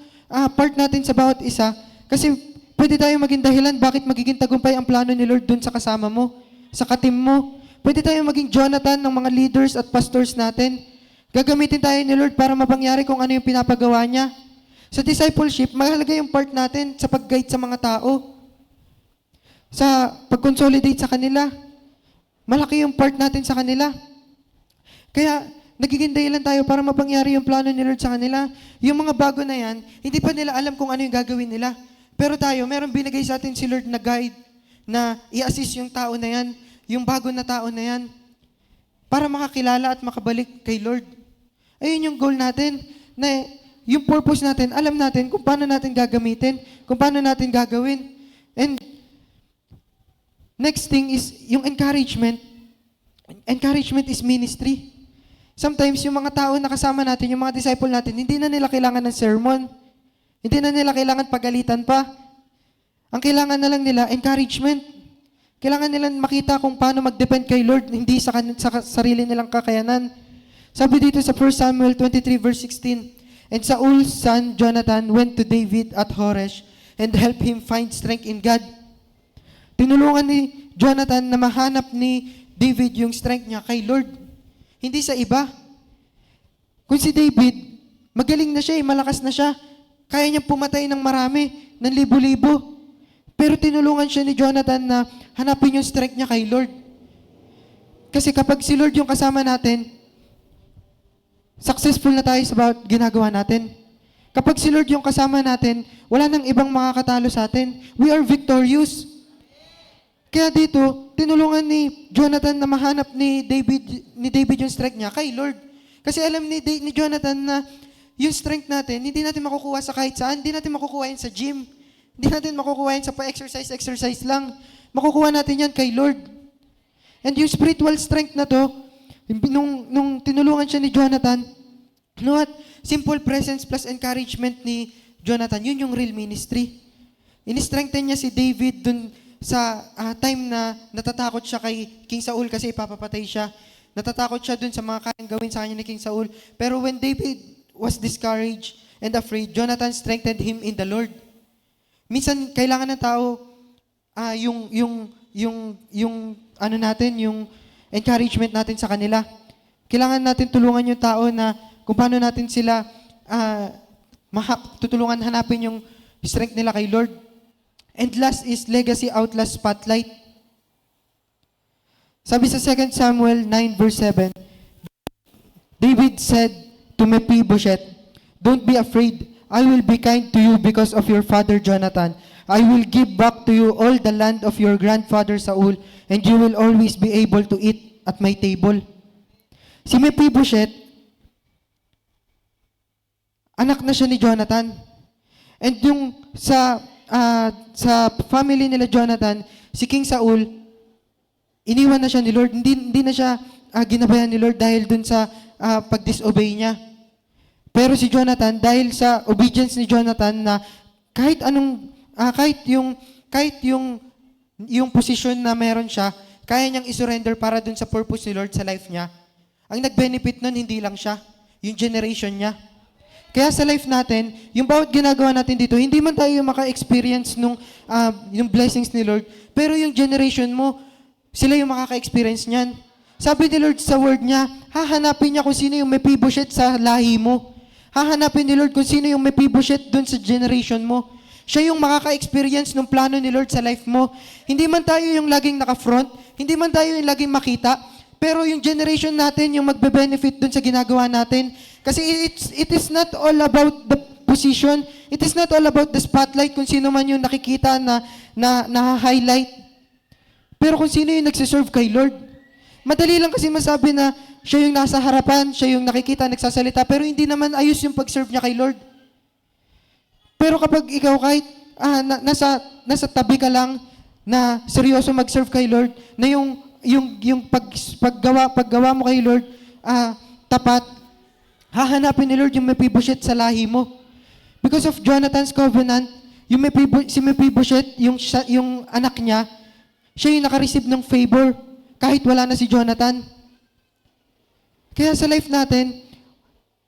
part natin sa bawat isa. Kasi pwede tayo maging dahilan bakit magiging tagumpay ang plano ni Lord dun sa kasama mo, sa katim mo. Pwede tayo maging Jonathan ng mga leaders at pastors natin. Gagamitin tayo ni Lord para mapangyari kung ano yung pinapagawa niya. Sa discipleship, mahalaga yung part natin sa pag-guide sa mga tao. Sa pag-consolidate sa kanila. Malaki yung part natin sa kanila. Kaya, nagiging dahilan tayo para mapangyari yung plano ni Lord sa kanila. Yung mga bago na yan, hindi pa nila alam kung ano yung gagawin nila. Pero tayo, meron binigay sa atin si Lord na guide na i-assist yung tao na yan, yung bago na tao na yan, para makakilala at makabalik kay Lord. Ayun yung goal natin, na yung purpose natin, alam natin kung paano natin gagamitin, kung paano natin gagawin. And next thing is yung encouragement. Encouragement is ministry. Sometimes yung mga tao na kasama natin, yung mga disciple natin, hindi na nila kailangan ng sermon. Hindi na nila kailangan pagalitan pa. Ang kailangan na lang nila, encouragement. Kailangan nila makita kung paano mag-depend kay Lord, hindi sa sarili nilang kakayanan. Sabi dito sa 1 Samuel 23 verse 16, "And Saul's son Jonathan went to David at Horesh and helped him find strength in God." Tinulungan ni Jonathan na mahanap ni David yung strength niya kay Lord. Hindi sa iba. Kung si David, magaling na siya, malakas na siya, kaya niyang pumatay ng marami, ng libo-libo. Pero tinulungan siya ni Jonathan na hanapin yung strength niya kay Lord. Kasi kapag si Lord yung kasama natin, successful na tayo sa bawat ginagawa natin. Kapag si Lord yung kasama natin, wala nang ibang makakatalo sa atin. We are victorious. Kaya dito, tinulungan ni Jonathan na mahanap ni David yung strength niya kay Lord. Kasi alam ni Jonathan na yung strength natin, hindi natin makukuha sa kahit saan, hindi natin makukuha yan sa gym, hindi natin makukuha yan sa pa-exercise lang. Makukuha natin yan kay Lord. And yung spiritual strength na to, nung tinulungan siya ni Jonathan, you know what? Simple presence plus encouragement ni Jonathan, yun yung real ministry. In-strengthen niya si David dun sa time na natatakot siya kay King Saul kasi ipapapatay siya. Natatakot siya dun sa mga kayang gawin sa kanya ni King Saul. Pero when David was discouraged and afraid, Jonathan strengthened him in the Lord. Minsan, kailangan ng tao yung encouragement natin sa kanila. Kailangan natin tulungan yung tao na kung paano natin sila tutulungan hanapin yung strength nila kay Lord. And last is legacy outlast spotlight. Sabi sa 2 Samuel 9 verse 7, David said to Mephibosheth, "Don't be afraid. I will be kind to you because of your father Jonathan. I will give back to you all the land of your grandfather Saul, and you will always be able to eat at my table." Si Mephibosheth, anak na siya ni Jonathan. And yung sa family nila Jonathan, si King Saul, iniwan na siya ni Lord. Hindi na siya ginabayan ni Lord dahil dun sa pag-disobey niya. Pero si Jonathan, dahil sa obedience ni Jonathan na kahit yung position na meron siya, kaya niyang isurrender para dun sa purpose ni Lord sa life niya. Ang nag-benefit nun, hindi lang siya, yung generation niya. Kaya sa life natin, yung bawat ginagawa natin dito, hindi man tayo maka-experience yung blessings ni Lord, pero yung generation mo, sila yung makaka-experience niyan. Sabi ni Lord sa word niya, hahanapin niya kung sino yung Mephibosheth sa lahi mo. Hahanapin ni Lord kung sino yung Mephibosheth dun sa generation mo. Siya yung makaka-experience ng plano ni Lord sa life mo. Hindi man tayo yung laging naka-front, hindi man tayo yung laging makita, pero yung generation natin yung magbe-benefit dun sa ginagawa natin. Kasi it is not all about the position, it is not all about the spotlight kung sino man yung nakikita na highlight. Pero kung sino yung nagsiserve kay Lord. Madali lang kasi masabi na siya yung nasa harapan, siya yung nakikita, nagsasalita, pero hindi naman ayos yung pag-serve niya kay Lord. Pero kapag ikaw kahit nasa tabi ka lang na seryoso mag-serve kay Lord, na yung paggawa mo kay Lord tapat, hahanapin ni Lord yung Mephibosheth sa lahi mo. Because of Jonathan's covenant, si Mephibosheth, yung anak niya, siya yung nakareceive ng favor kahit wala na si Jonathan. Kaya sa life natin,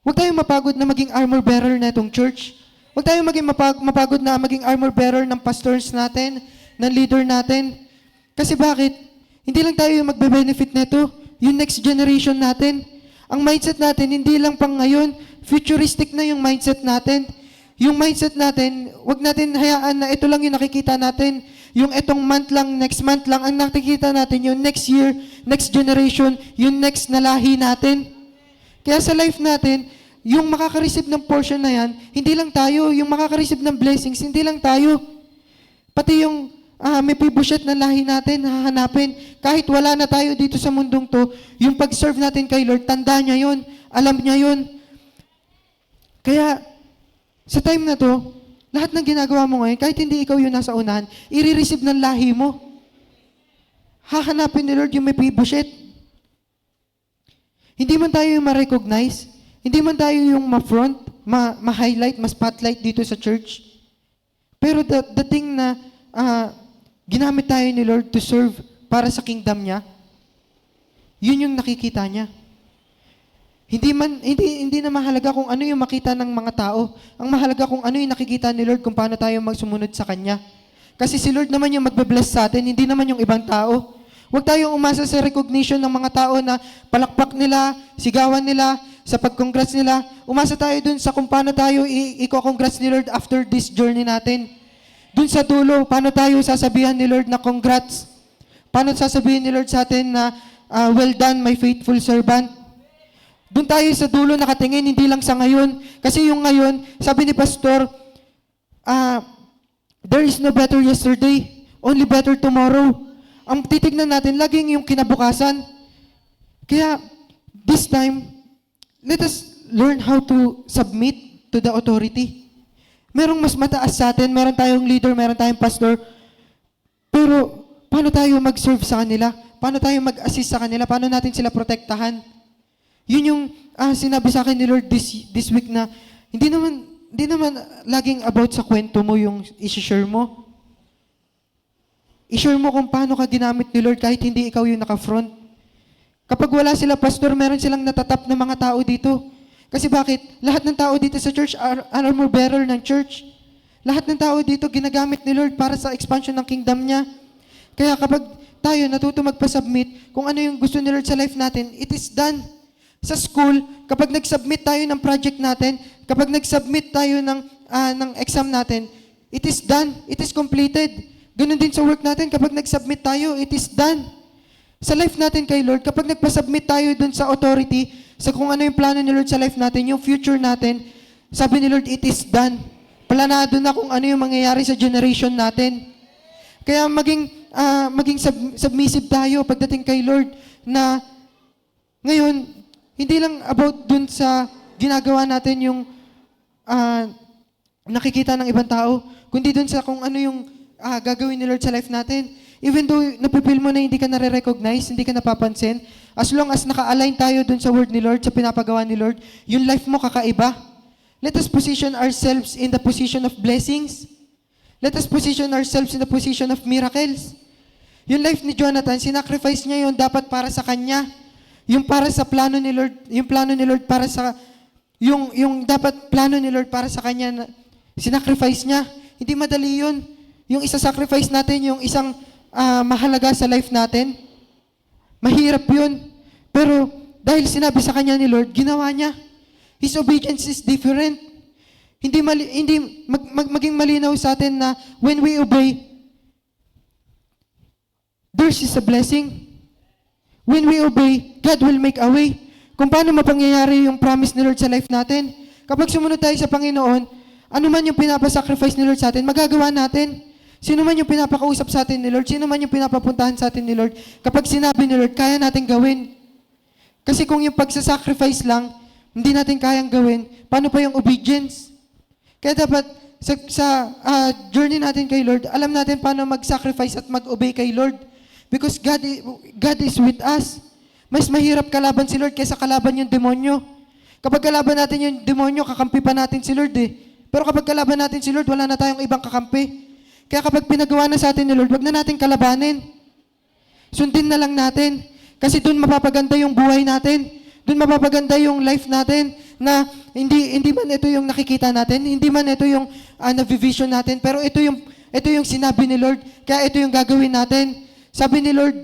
huwag tayong mapagod na maging armor bearer na itong church. Huwag tayong maging mapagod na maging armor bearer ng pastors natin, ng leader natin. Kasi bakit? Hindi lang tayo yung magbe-benefit nito, yung next generation natin. Ang mindset natin, hindi lang pang ngayon, futuristic na yung mindset natin. Yung mindset natin, wag natin hayaan na ito lang yung nakikita natin. Yung etong month lang, next month lang, ang nakikita natin, yung next year, next generation, yung next na lahi natin. Kaya sa life natin, yung makaka-receive ng portion na yan, hindi lang tayo. Yung makaka-receive ng blessings, hindi lang tayo. Pati yung Mephibosheth na lahi natin, hahanapin. Kahit wala na tayo dito sa mundong to, yung pag-serve natin kay Lord, tanda niya yun, alam niya yun. Kaya, sa time na to, lahat ng ginagawa mo ngayon, kahit hindi ikaw yung nasa unahan, i-receive ng lahi mo. Hahanapin ni Lord yung Mephibosheth. Hindi man tayo yung ma-recognize, hindi man tayo yung ma-front, ma-highlight, ma-spotlight dito sa church. Pero the thing na ginamit tayo ni Lord to serve para sa kingdom niya, yun yung nakikita niya. Hindi na mahalaga kung ano yung makita ng mga tao. Ang mahalaga kung ano yung nakikita ni Lord kung paano tayo magsumunod sa Kanya. Kasi si Lord naman yung magbe-bless sa atin, hindi naman yung ibang tao. Huwag tayong umasa sa recognition ng mga tao na palakpak nila, sigawan nila, sa pag-congrats nila. Umasa tayo dun sa kung paano tayo i-congrats ni Lord after this journey natin. Dun sa dulo, paano tayo sasabihan ni Lord na congrats? Paano sasabihin ni Lord sa atin na well done, my faithful servant? Doon tayo sa dulo nakatingin, hindi lang sa ngayon. Kasi yung ngayon, sabi ni Pastor, there is no better yesterday, only better tomorrow. Ang titignan natin, laging yung kinabukasan. Kaya, this time, let us learn how to submit to the authority. Merong mas mataas sa atin, meron tayong leader, meron tayong pastor, pero paano tayo mag-serve sa kanila? Paano tayo mag-assist sa kanila? Paano natin sila protektahan? Yun yung sinabi sa akin ni Lord this week na hindi naman laging about sa kwento mo yung i-share mo. I-share mo kung paano ka ginamit ni Lord kahit hindi ikaw yung naka-front. Kapag wala sila pastor, meron silang natatap na mga tao dito. Kasi bakit? Lahat ng tao dito sa church are armor bearer ng church. Lahat ng tao dito ginagamit ni Lord para sa expansion ng kingdom niya. Kaya kapag tayo natuto magpa-submit kung ano yung gusto ni Lord sa life natin, it is done. Sa school, kapag nag-submit tayo ng project natin, kapag nag-submit tayo ng exam natin, it is done. It is completed. Ganun din sa work natin, kapag nag-submit tayo, it is done. Sa life natin kay Lord, kapag nagpa-submit tayo dun sa authority, sa kung ano yung plano ni Lord sa life natin, yung future natin, sabi ni Lord, it is done. Planado na kung ano yung mangyayari sa generation natin. Kaya maging submissive tayo pagdating kay Lord na ngayon, hindi lang about dun sa ginagawa natin nakikita ng ibang tao, kundi dun sa kung ano yung gagawin ni Lord sa life natin. Even though napipil mo na hindi ka nare-recognize, hindi ka napapansin, as long as naka-align tayo dun sa word ni Lord, sa pinapagawa ni Lord, yung life mo kakaiba. Let us position ourselves in the position of blessings. Let us position ourselves in the position of miracles. Yung life ni Jonathan, sinacrifice niya yun dapat para sa kanya. Yung para sa plano ni Lord, yung plano ni Lord para sa, yung dapat plano ni Lord para sa kanya, na sinacrifice niya. Hindi madali yun. Yung isa-sacrifice natin, yung isang mahalaga sa life natin, mahirap yun. Pero dahil sinabi sa kanya ni Lord, ginawa niya. His obedience is different. Maging malinaw sa atin na when we obey, theirs is a blessing. When we obey, God will make a way. Kung paano mapangyayari yung promise ni Lord sa life natin. Kapag sumunod tayo sa Panginoon, ano man yung pinapasacrifice ni Lord sa atin, magagawa natin. Sino man yung pinapakausap sa atin ni Lord, sino man yung pinapapuntahan sa atin ni Lord, kapag sinabi ni Lord, kaya natin gawin. Kasi kung yung pagsasacrifice lang, hindi natin kayang gawin, paano pa yung obedience? Kaya dapat sa journey natin kay Lord, alam natin paano mag-sacrifice at mag-obey kay Lord. Because God is with us. Mas mahirap kalaban si Lord kaysa kalaban yung demonyo. Kapag kalaban natin yung demonyo, kakampi pa natin si Lord eh. Pero kapag kalaban natin si Lord, wala na tayong ibang kakampi. Kaya kapag pinagawa na sa atin ni Lord, wag na natin kalabanin. Sundin na lang natin. Kasi doon mapapaganda yung buhay natin. Doon mapapaganda yung life natin na hindi man ito yung nakikita natin, hindi man ito yung na-vision natin, pero ito yung sinabi ni Lord, kaya ito yung gagawin natin. Sabi ni Lord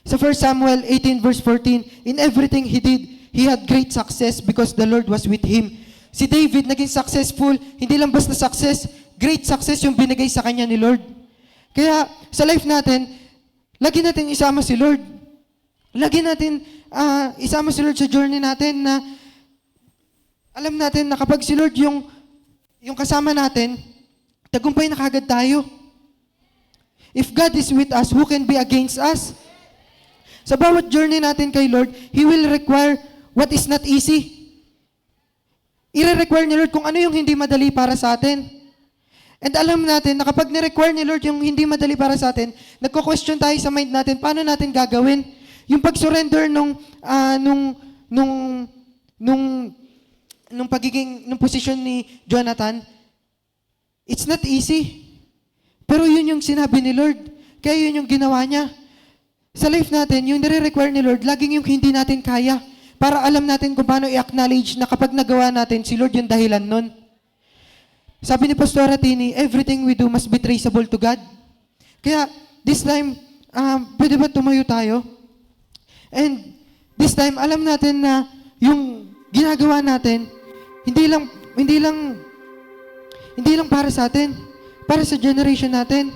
sa 1 Samuel 18 verse 14, in everything he did, he had great success because the Lord was with him. Si David naging successful, hindi lang basta success, great success yung binigay sa kanya ni Lord. Kaya sa life natin, lagi natin isama si Lord. Lagi natin isama si Lord sa journey natin na alam natin na kapag si Lord yung kasama natin, tagumpay na kagad tayo. If God is with us, who can be against us? Sa bawat journey natin kay Lord, He will require what is not easy. I-require ni Lord kung ano yung hindi madali para sa atin. And alam natin na kapag ni-require ni Lord yung hindi madali para sa atin, nagko-question tayo sa mind natin, paano natin gagawin? Yung pag-surrender nung posisyon ni Jonathan, it's not easy. Pero yun yung sinabi ni Lord. Kaya yun yung ginawa niya. Sa life natin, yung nire-require ni Lord, laging yung hindi natin kaya. Para alam natin kung paano i-acknowledge na kapag nagawa natin, si Lord yung dahilan nun. Sabi ni Pastora Tini, everything we do must be traceable to God. Kaya, this time, pwede ba tumayo tayo? And this time, alam natin na yung ginagawa natin, hindi lang para sa atin, para sa generation natin.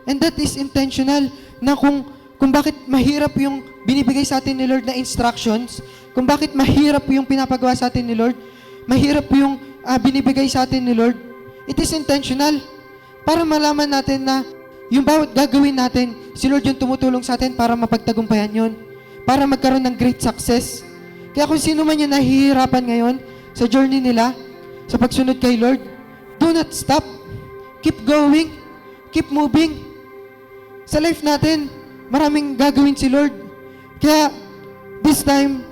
And that is intentional na kung bakit mahirap yung binibigay sa atin ni Lord na instructions, kung bakit mahirap yung pinapagawa sa atin ni Lord, mahirap yung binibigay sa atin ni Lord, it is intentional para malaman natin na yung bawat gagawin natin, si Lord yung tumutulong sa atin para mapagtagumpayan yun, para magkaroon ng great success. Kaya kung sino man yung nahihirapan ngayon sa journey nila, sa pagsunod kay Lord, do not stop. Keep going. Keep moving. Sa life natin, maraming gagawin si Lord. Kaya, this time,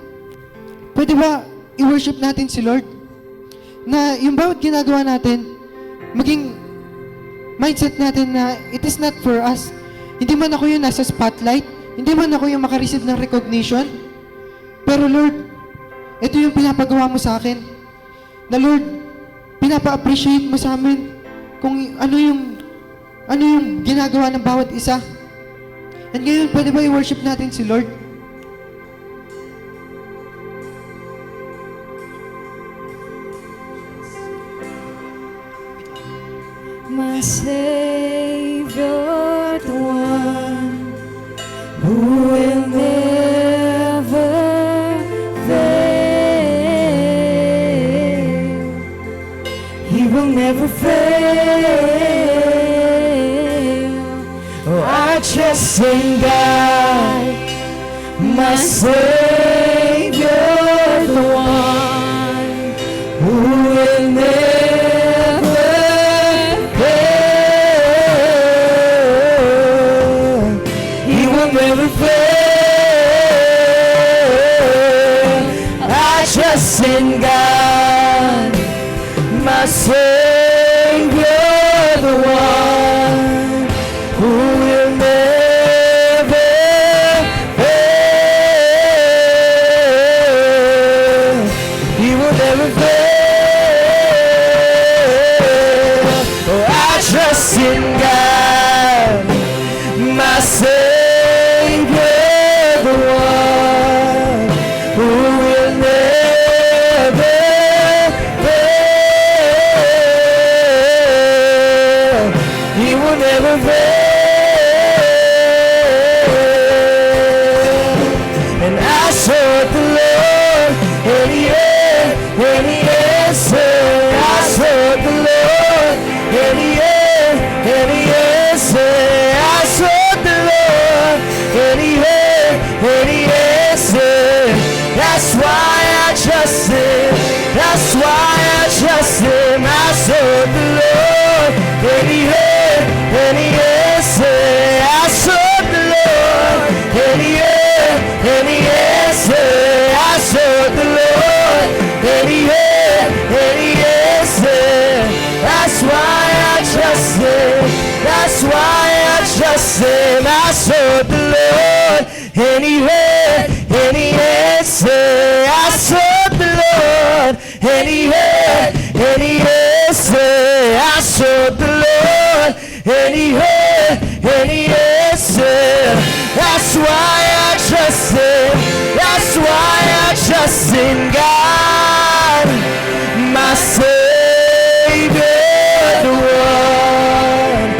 pwede ba i-worship natin si Lord? Na yung bawat ginagawa natin, maging mindset natin na it is not for us. Hindi man ako yung nasa spotlight, hindi man ako yung makareceive ng recognition, pero Lord, ito yung pinapagawa mo sa akin. Na Lord, pinapa-appreciate mo sa amin kung ano yung ginagawa ng bawat isa. And ngayon, pwede ba i-worship natin si Lord? My Savior, the one who will never fail. He will never fail. Oh, I trust in God, my Savior, the one who will never trust in God, my Savior, the one who will never fail. He will never fail. Oh, I trust in God, my Savior, the one who will never fail. He will never fail. And I sought the Lord, and He heard, and He answered. I sought the Lord, and He heard, and He answered. I sought the Lord, and He heard, and He answered. That's why I trust Him. That's why I trust Him. I sought the Lord, and He heard, and He answered. I sought the Lord, and He heard, and He answered. I sought the Lord, and He heard, and He answered. That's why I trust Him. That's why I trust Him. I sought the Lord, and He heard, and He answered. I sought the Lord, and He heard, and He answered. I sought the Lord, and He heard, and He answered. That's why I trust Him. That's why I trust in God, my Savior, the one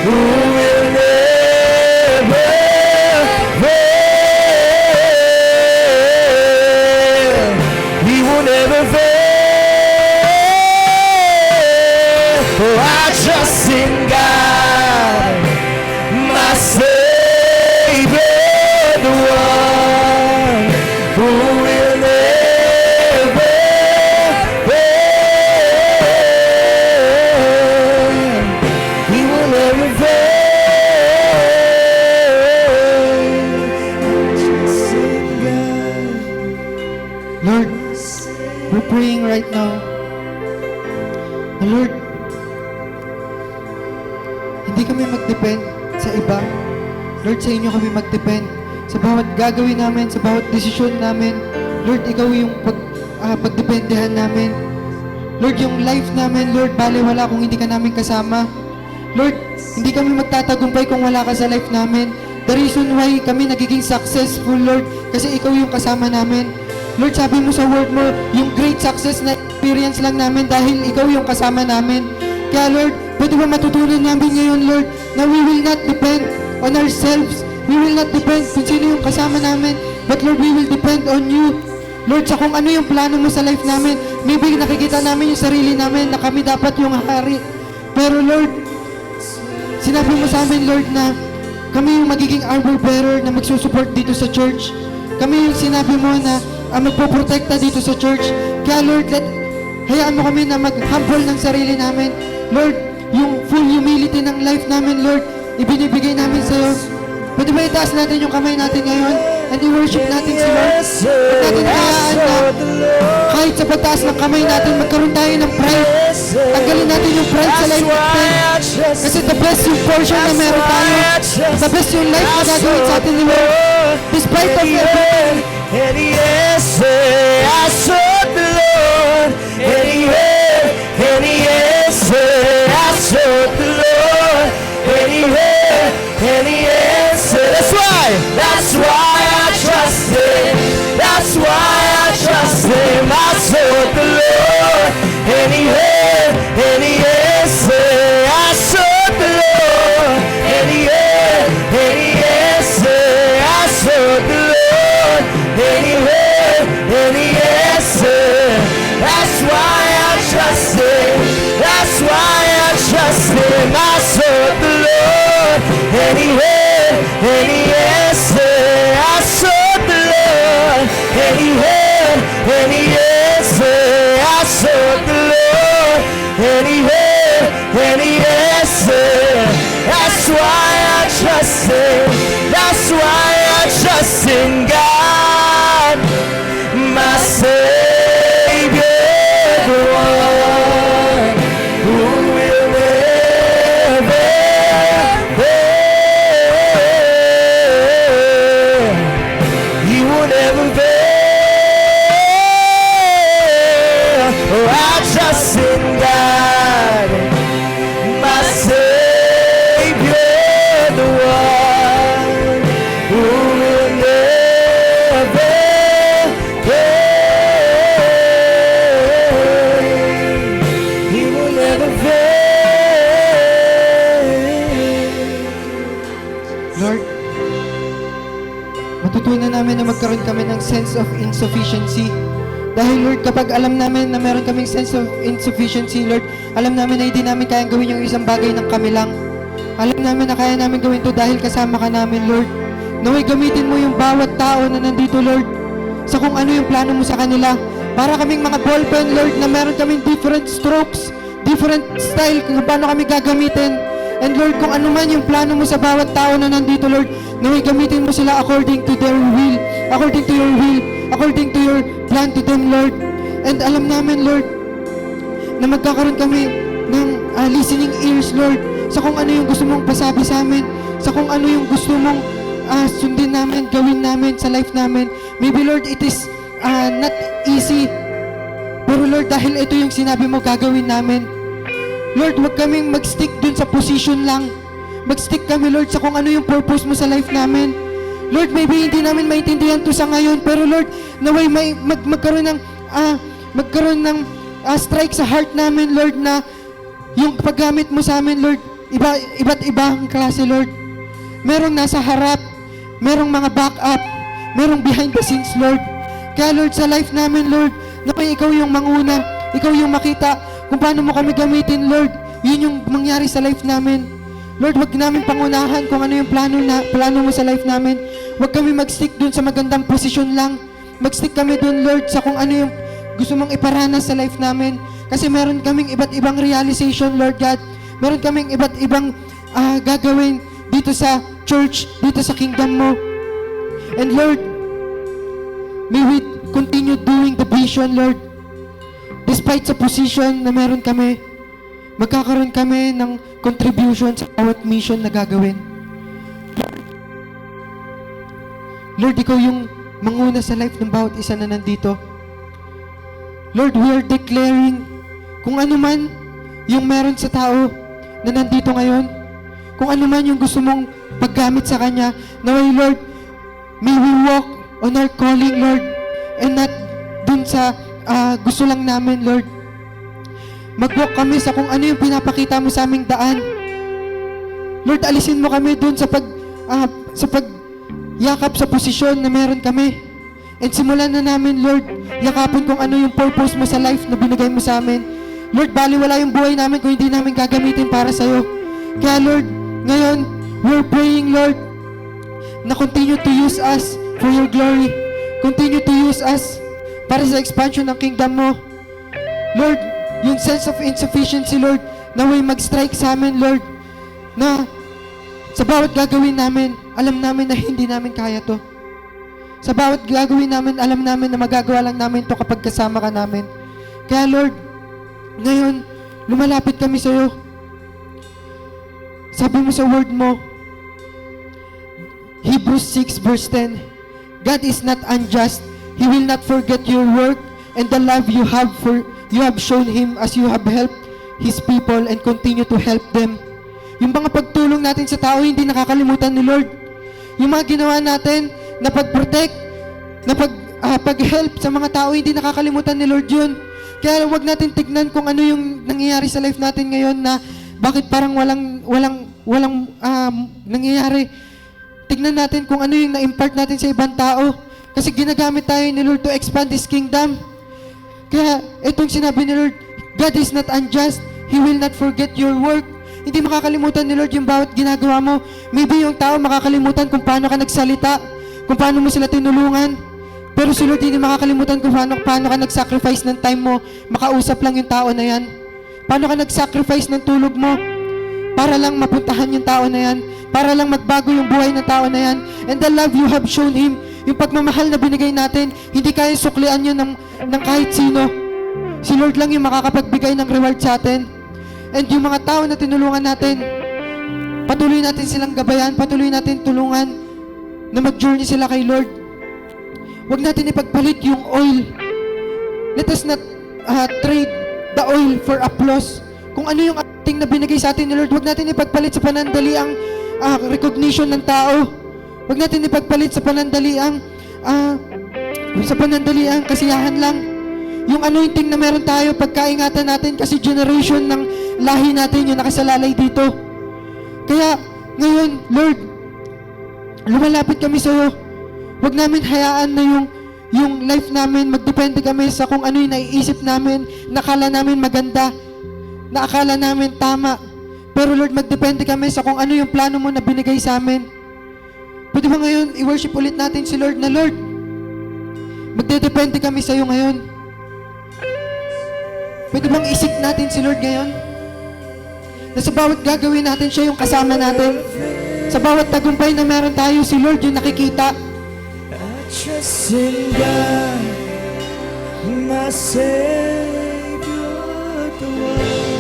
who will never fail. He will never fail. Oh, I trust in God, my Savior, the one who will never fail. He will never fail. Trust in God. Lord, we're praying right now. Lord, hindi kami mag-depend sa iba. Lord, sa inyo kami mag-depend. Sa bawat gagawin namin, sa bawat desisyon namin. Lord, ikaw yung pagdependehan namin. Lord, yung life namin, Lord, baliwala kung hindi ka namin kasama. Lord, hindi kami magtatagumpay kung wala ka sa life namin. The reason why kami nagiging successful, Lord, kasi ikaw yung kasama namin. Lord, sabi mo sa word mo, yung great success na experience lang namin dahil ikaw yung kasama namin. Kaya Lord, pwede ba matutunan namin ngayon, Lord, na we will not depend on ourselves. We will not depend kung sino yung kasama namin. But Lord, we will depend on you. Lord, sa kung ano yung plano mo sa life namin. Maybe nakikita namin yung sarili namin na kami dapat yung hari. Pero Lord, sinabi mo sa amin, Lord, na kami yung magiging armor bearer na magsusupport dito sa church. Kami yung sinabi mo na magpoprotekta dito sa church. Kaya Lord, hayaan mo kami na mag-humble ng sarili namin. Lord, yung full humility ng life namin, Lord, ibinibigay namin sa iyo. Pwede ba itaas natin yung kamay natin ngayon? And i-worship natin si Lord. At natin hayaan na kahit sa pagtaas ng kamay natin, magkaroon tayo ng pride. Tanggalin natin yung pride sa life natin. Kasi the best yung portion na meron tayo. The best yung life na gagawin sa atin ni Lord. Despite of everything. And He answered, I sought the Lord, and He heard, and He answered. I sought the Lord, and He heard, and He answered. That's why I trust Him. That's why I trust Him. I sought the Lord, and He heard, and He answered. I sought the Lord, and He heard, and He answered. I sought the Lord, and He heard, and He answered. That's why I trust Him. That's why I trust Him. I sought the Lord, and He heard, and He answered. I sought the Lord, and He heard, and He answered. I sought the Lord, and He heard, and He answered. That's why I trust Him. That's why I trust in God, my Savior. sense of insufficiency. Dahil Lord, kapag alam namin na meron kaming sense of insufficiency, Lord, alam namin na hindi namin kayang gawin yung isang bagay ng kami lang. Alam namin na kaya namin gawin to dahil kasama ka namin, Lord. Naway gamitin mo yung bawat tao na nandito, Lord, sa kung ano yung plano mo sa kanila. Para kaming mga ballpen, Lord, na meron kaming different strokes, different style kung paano kami gagamitin. And Lord, kung ano man yung plano mo sa bawat tao na nandito, Lord, naway gamitin mo sila according to their will, according to your will, according to your plan to them, Lord. And alam namin, Lord, na magkakaroon kami ng listening ears, Lord, sa kung ano yung gusto mong pasabi sa amin, sa kung ano yung gusto mong sundin namin, gawin namin sa life namin. Maybe, Lord, it is not easy, pero Lord, dahil ito yung sinabi mo, gagawin namin. Lord, wag kaming mag-stick dun sa position lang. Mag-stick kami, Lord, sa kung ano yung purpose mo sa life namin. Lord, maybe hindi namin maintindihan to sa ngayon, pero Lord, naway magkaroon ng strike sa heart namin, Lord, na yung paggamit mo sa amin, Lord, iba't ibang klase, Lord. Merong nasa harap, merong mga backup, merong behind the scenes, Lord. Kaya Lord, sa life namin, Lord, naway ikaw yung manguna, ikaw yung makita kung paano mo kami gamitin, Lord. Yun yung mangyari sa life namin. Lord, wag namin pangunahan kung ano yung plano mo sa life namin. Wag kami mag-stick dun sa magandang posisyon lang. Mag-stick kami dun, Lord, sa kung ano yung gusto mong iparanas sa life namin. Kasi meron kaming iba't ibang realization, Lord God. Meron kaming iba't ibang gagawin dito sa church, dito sa kingdom mo. And Lord, may we continue doing the vision, Lord. Despite sa position na meron kami, magkakaroon kami ng contribution sa bawat mission na gagawin. Lord, ikaw yung manguna sa life ng bawat isa na nandito. Lord, we are declaring kung ano man yung meron sa tao na nandito ngayon, kung ano man yung gusto mong paggamit sa Kanya, naway Lord, may we walk on our calling, Lord, and not dun sa gusto lang namin, Lord. Mag-walk kami sa kung ano yung pinapakita mo sa aming daan. Lord, alisin mo kami dun sa pagyakap sa posisyon na meron kami. And simulan na namin, Lord, yakapin kung ano yung purpose mo sa life na binigay mo sa amin. Lord, baliwala yung buhay namin kung hindi namin gagamitin para sa'yo. Kaya, Lord, ngayon, we're praying, Lord, na continue to use us for your glory. Continue to use us para sa expansion ng kingdom mo. Lord, yung sense of insufficiency, Lord, naway mag-strike sa amin, Lord, na sa bawat gagawin namin, alam namin na hindi namin kaya to. Sa bawat gagawin namin, alam namin na magagawa lang namin to kapag kasama ka namin. Kaya Lord, ngayon, lumalapit kami sa iyo. Sabi mo sa word mo, Hebrews 6 verse 10, God is not unjust. He will not forget your work and the love you have shown Him as you have helped His people and continue to help them. Yung mga pagtulong natin sa tao, hindi nakakalimutan ni Lord. Yung mga ginawa natin na pag-protect, na pag-help sa mga tao, hindi nakakalimutan ni Lord yun. Kaya wag natin tignan kung ano yung nangyayari sa life natin ngayon na bakit parang walang nangyayari. Tignan natin kung ano yung na-impart natin sa ibang tao. Kasi ginagamit tayo ni Lord to expand His kingdom. Kaya itong sinabi ni Lord, God is not unjust. He will not forget your work. Hindi makakalimutan ni Lord yung bawat ginagawa mo. Maybe yung tao makakalimutan kung paano ka nagsalita, kung paano mo sila tinulungan. Pero si Lord hindi makakalimutan kung paano ka nag-sacrifice ng time mo, makausap lang yung tao na yan. Paano ka nag-sacrifice ng tulog mo para lang mapuntahan yung tao na yan, para lang magbago yung buhay ng tao na yan. And the love you have shown Him, yung pagmamahal na binigay natin, hindi kaya suklian yun ng kahit sino. Si Lord lang yung makakapagbigay ng reward sa atin. And yung mga tao na tinulungan natin, patuloy natin silang gabayan, patuloy natin tulungan na mag-journey sila kay Lord. Huwag natin ipagpalit yung oil. Let us not trade the oil for applause. Kung ano yung ating na binigay sa atin ni Lord, huwag natin ipagpalit sa panandaliang recognition ng tao. Huwag natin ipagpalit sa panandaliang kasiyahan lang. Yung anointing na meron tayo, pagkaingatan natin kasi generation ng lahi natin yung nakasalalay dito. Kaya ngayon, Lord, lumalapit kami sa iyo. Huwag namin hayaan na yung yung life namin, magdepende kami sa kung ano yung naiisip namin, nakala namin maganda, na akala namin tama. Pero Lord, magdepende kami sa kung ano yung plano mo na binigay sa amin. Pwede ba ngayon, i-worship ulit natin si Lord na, Lord, magdedepende kami sa iyo ngayon. Pwede bang isik natin si Lord ngayon? Na sa bawat gagawin natin, siya yung kasama natin. Sa bawat tagumpay na meron tayo, si Lord yung nakikita. I trust in God, my Savior, the one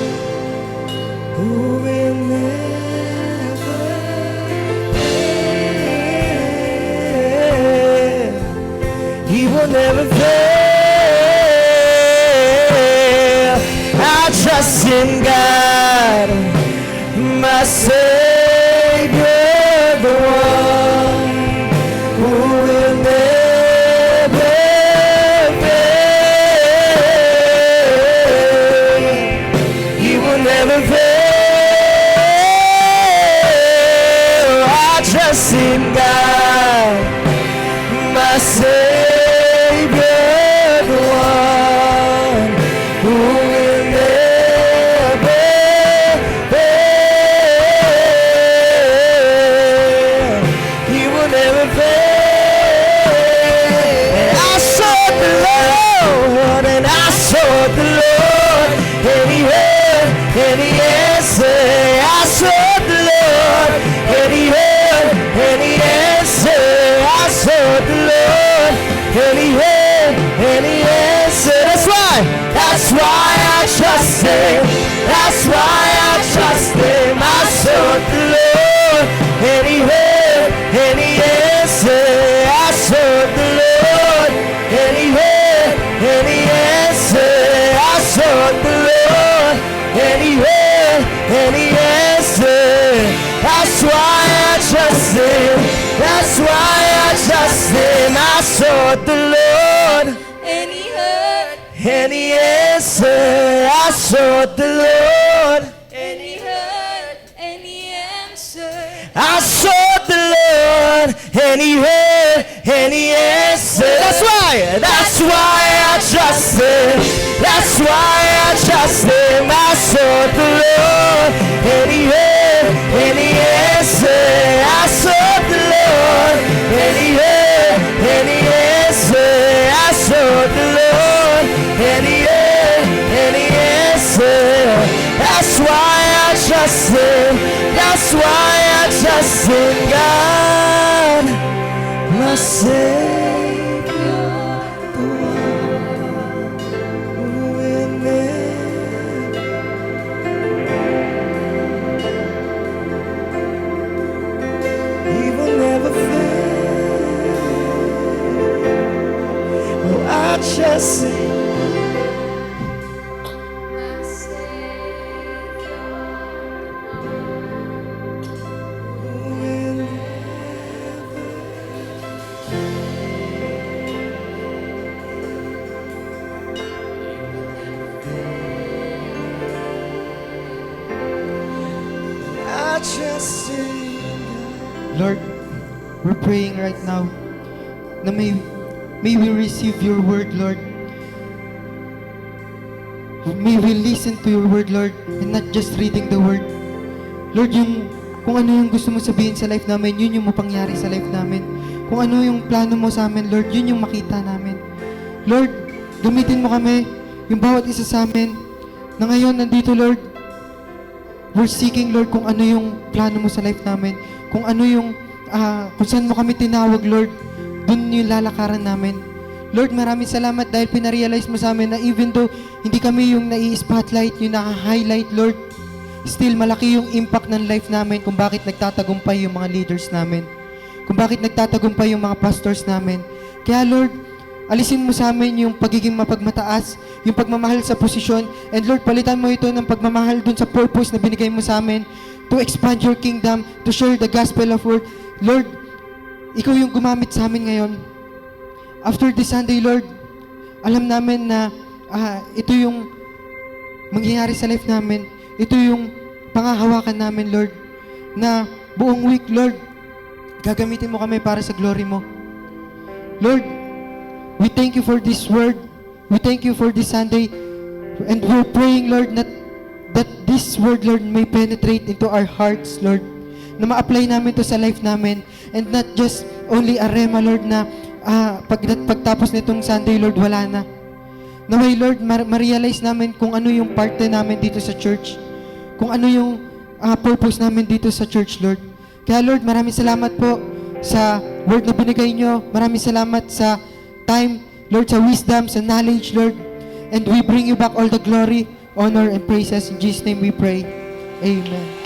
who will never fail. He will never fail. I trust in God, my Savior, the one who will never fail. He will never fail. I trust in God, my Savior, the one who will never fail. He will never fail. And I sought the Lord, and I sought the Lord, and He heard, and He answered. I sought the Lord, and He heard, and He answered. I sought the Lord, and He heard, and He answered. That's why I trust Him. That's why I trust Him. I sought the Lord, and He heard, and He answered. I sought the Lord, and He heard, and He answered. I sought the Lord, and He heard, and He answered. That's why I trust Him. That's why I trust Him. I sought the Lord, And He heard, and He answered. I sought the Lord, and He heard, and He answered. I sought the Lord, and He heard, and He answered. That's why I trust Him. That's why I trust Him. I sought the Lord, and He heard, and He answered. I sought the Lord, and He heard, and He answered. I sought the Lord, and He heard, and He answered. That's why I trust Him. That's why I trust in God, my Savior, the one who will never. He will never fail. Oh, I trust Him. My Savior. I trust in Lord, we're praying right now na may we receive your word, Lord. May we listen to your word, Lord, and not just reading the word. Lord, kung ano yung gusto mo sabihin sa life namin, yun yung mapangyari sa life namin. Kung ano yung plano mo sa amin, Lord, yun yung makita namin. Lord, gamitin mo kami, yung bawat isa sa amin, na ngayon nandito, Lord, we're seeking, Lord, kung ano yung plano mo sa life namin. Kung ano yung, kung saan mo kami tinawag, Lord, dun yung lalakaran namin. Lord, maraming salamat dahil pinarealize mo sa amin na even though hindi kami yung nai-spotlight, yung naka-highlight, Lord, still malaki yung impact ng life namin kung bakit nagtatagumpay yung mga leaders namin. Kung bakit nagtatagumpay yung mga pastors namin. Kaya Lord, alisin mo sa amin yung pagiging mapagmataas, yung pagmamahal sa posisyon, and Lord, palitan mo ito ng pagmamahal dun sa purpose na binigay mo sa amin to expand your kingdom, to share the gospel of word. Lord, ikaw yung gumamit sa amin ngayon. After this Sunday, Lord, alam namin na ito yung mangyayari sa life namin. Ito yung pangahawakan namin, Lord, na buong week, Lord, gagamitin mo kami para sa glory mo. Lord, we thank you for this word. We thank you for this Sunday. And we're praying, Lord, that this word, Lord, may penetrate into our hearts, Lord. Na ma-apply namin to sa life namin. And not just only a rema, Lord, na pagtapos nitong Sunday, Lord, wala na. Naway, Lord, ma-realize namin kung ano yung parte namin dito sa church. Kung ano yung purpose namin dito sa church, Lord. Kaya, Lord, maraming salamat po sa word na binigay nyo. Maraming salamat sa time, Lord, sa wisdom, sa knowledge, Lord. And we bring you back all the glory, honor, and praises. In Jesus' name we pray. Amen.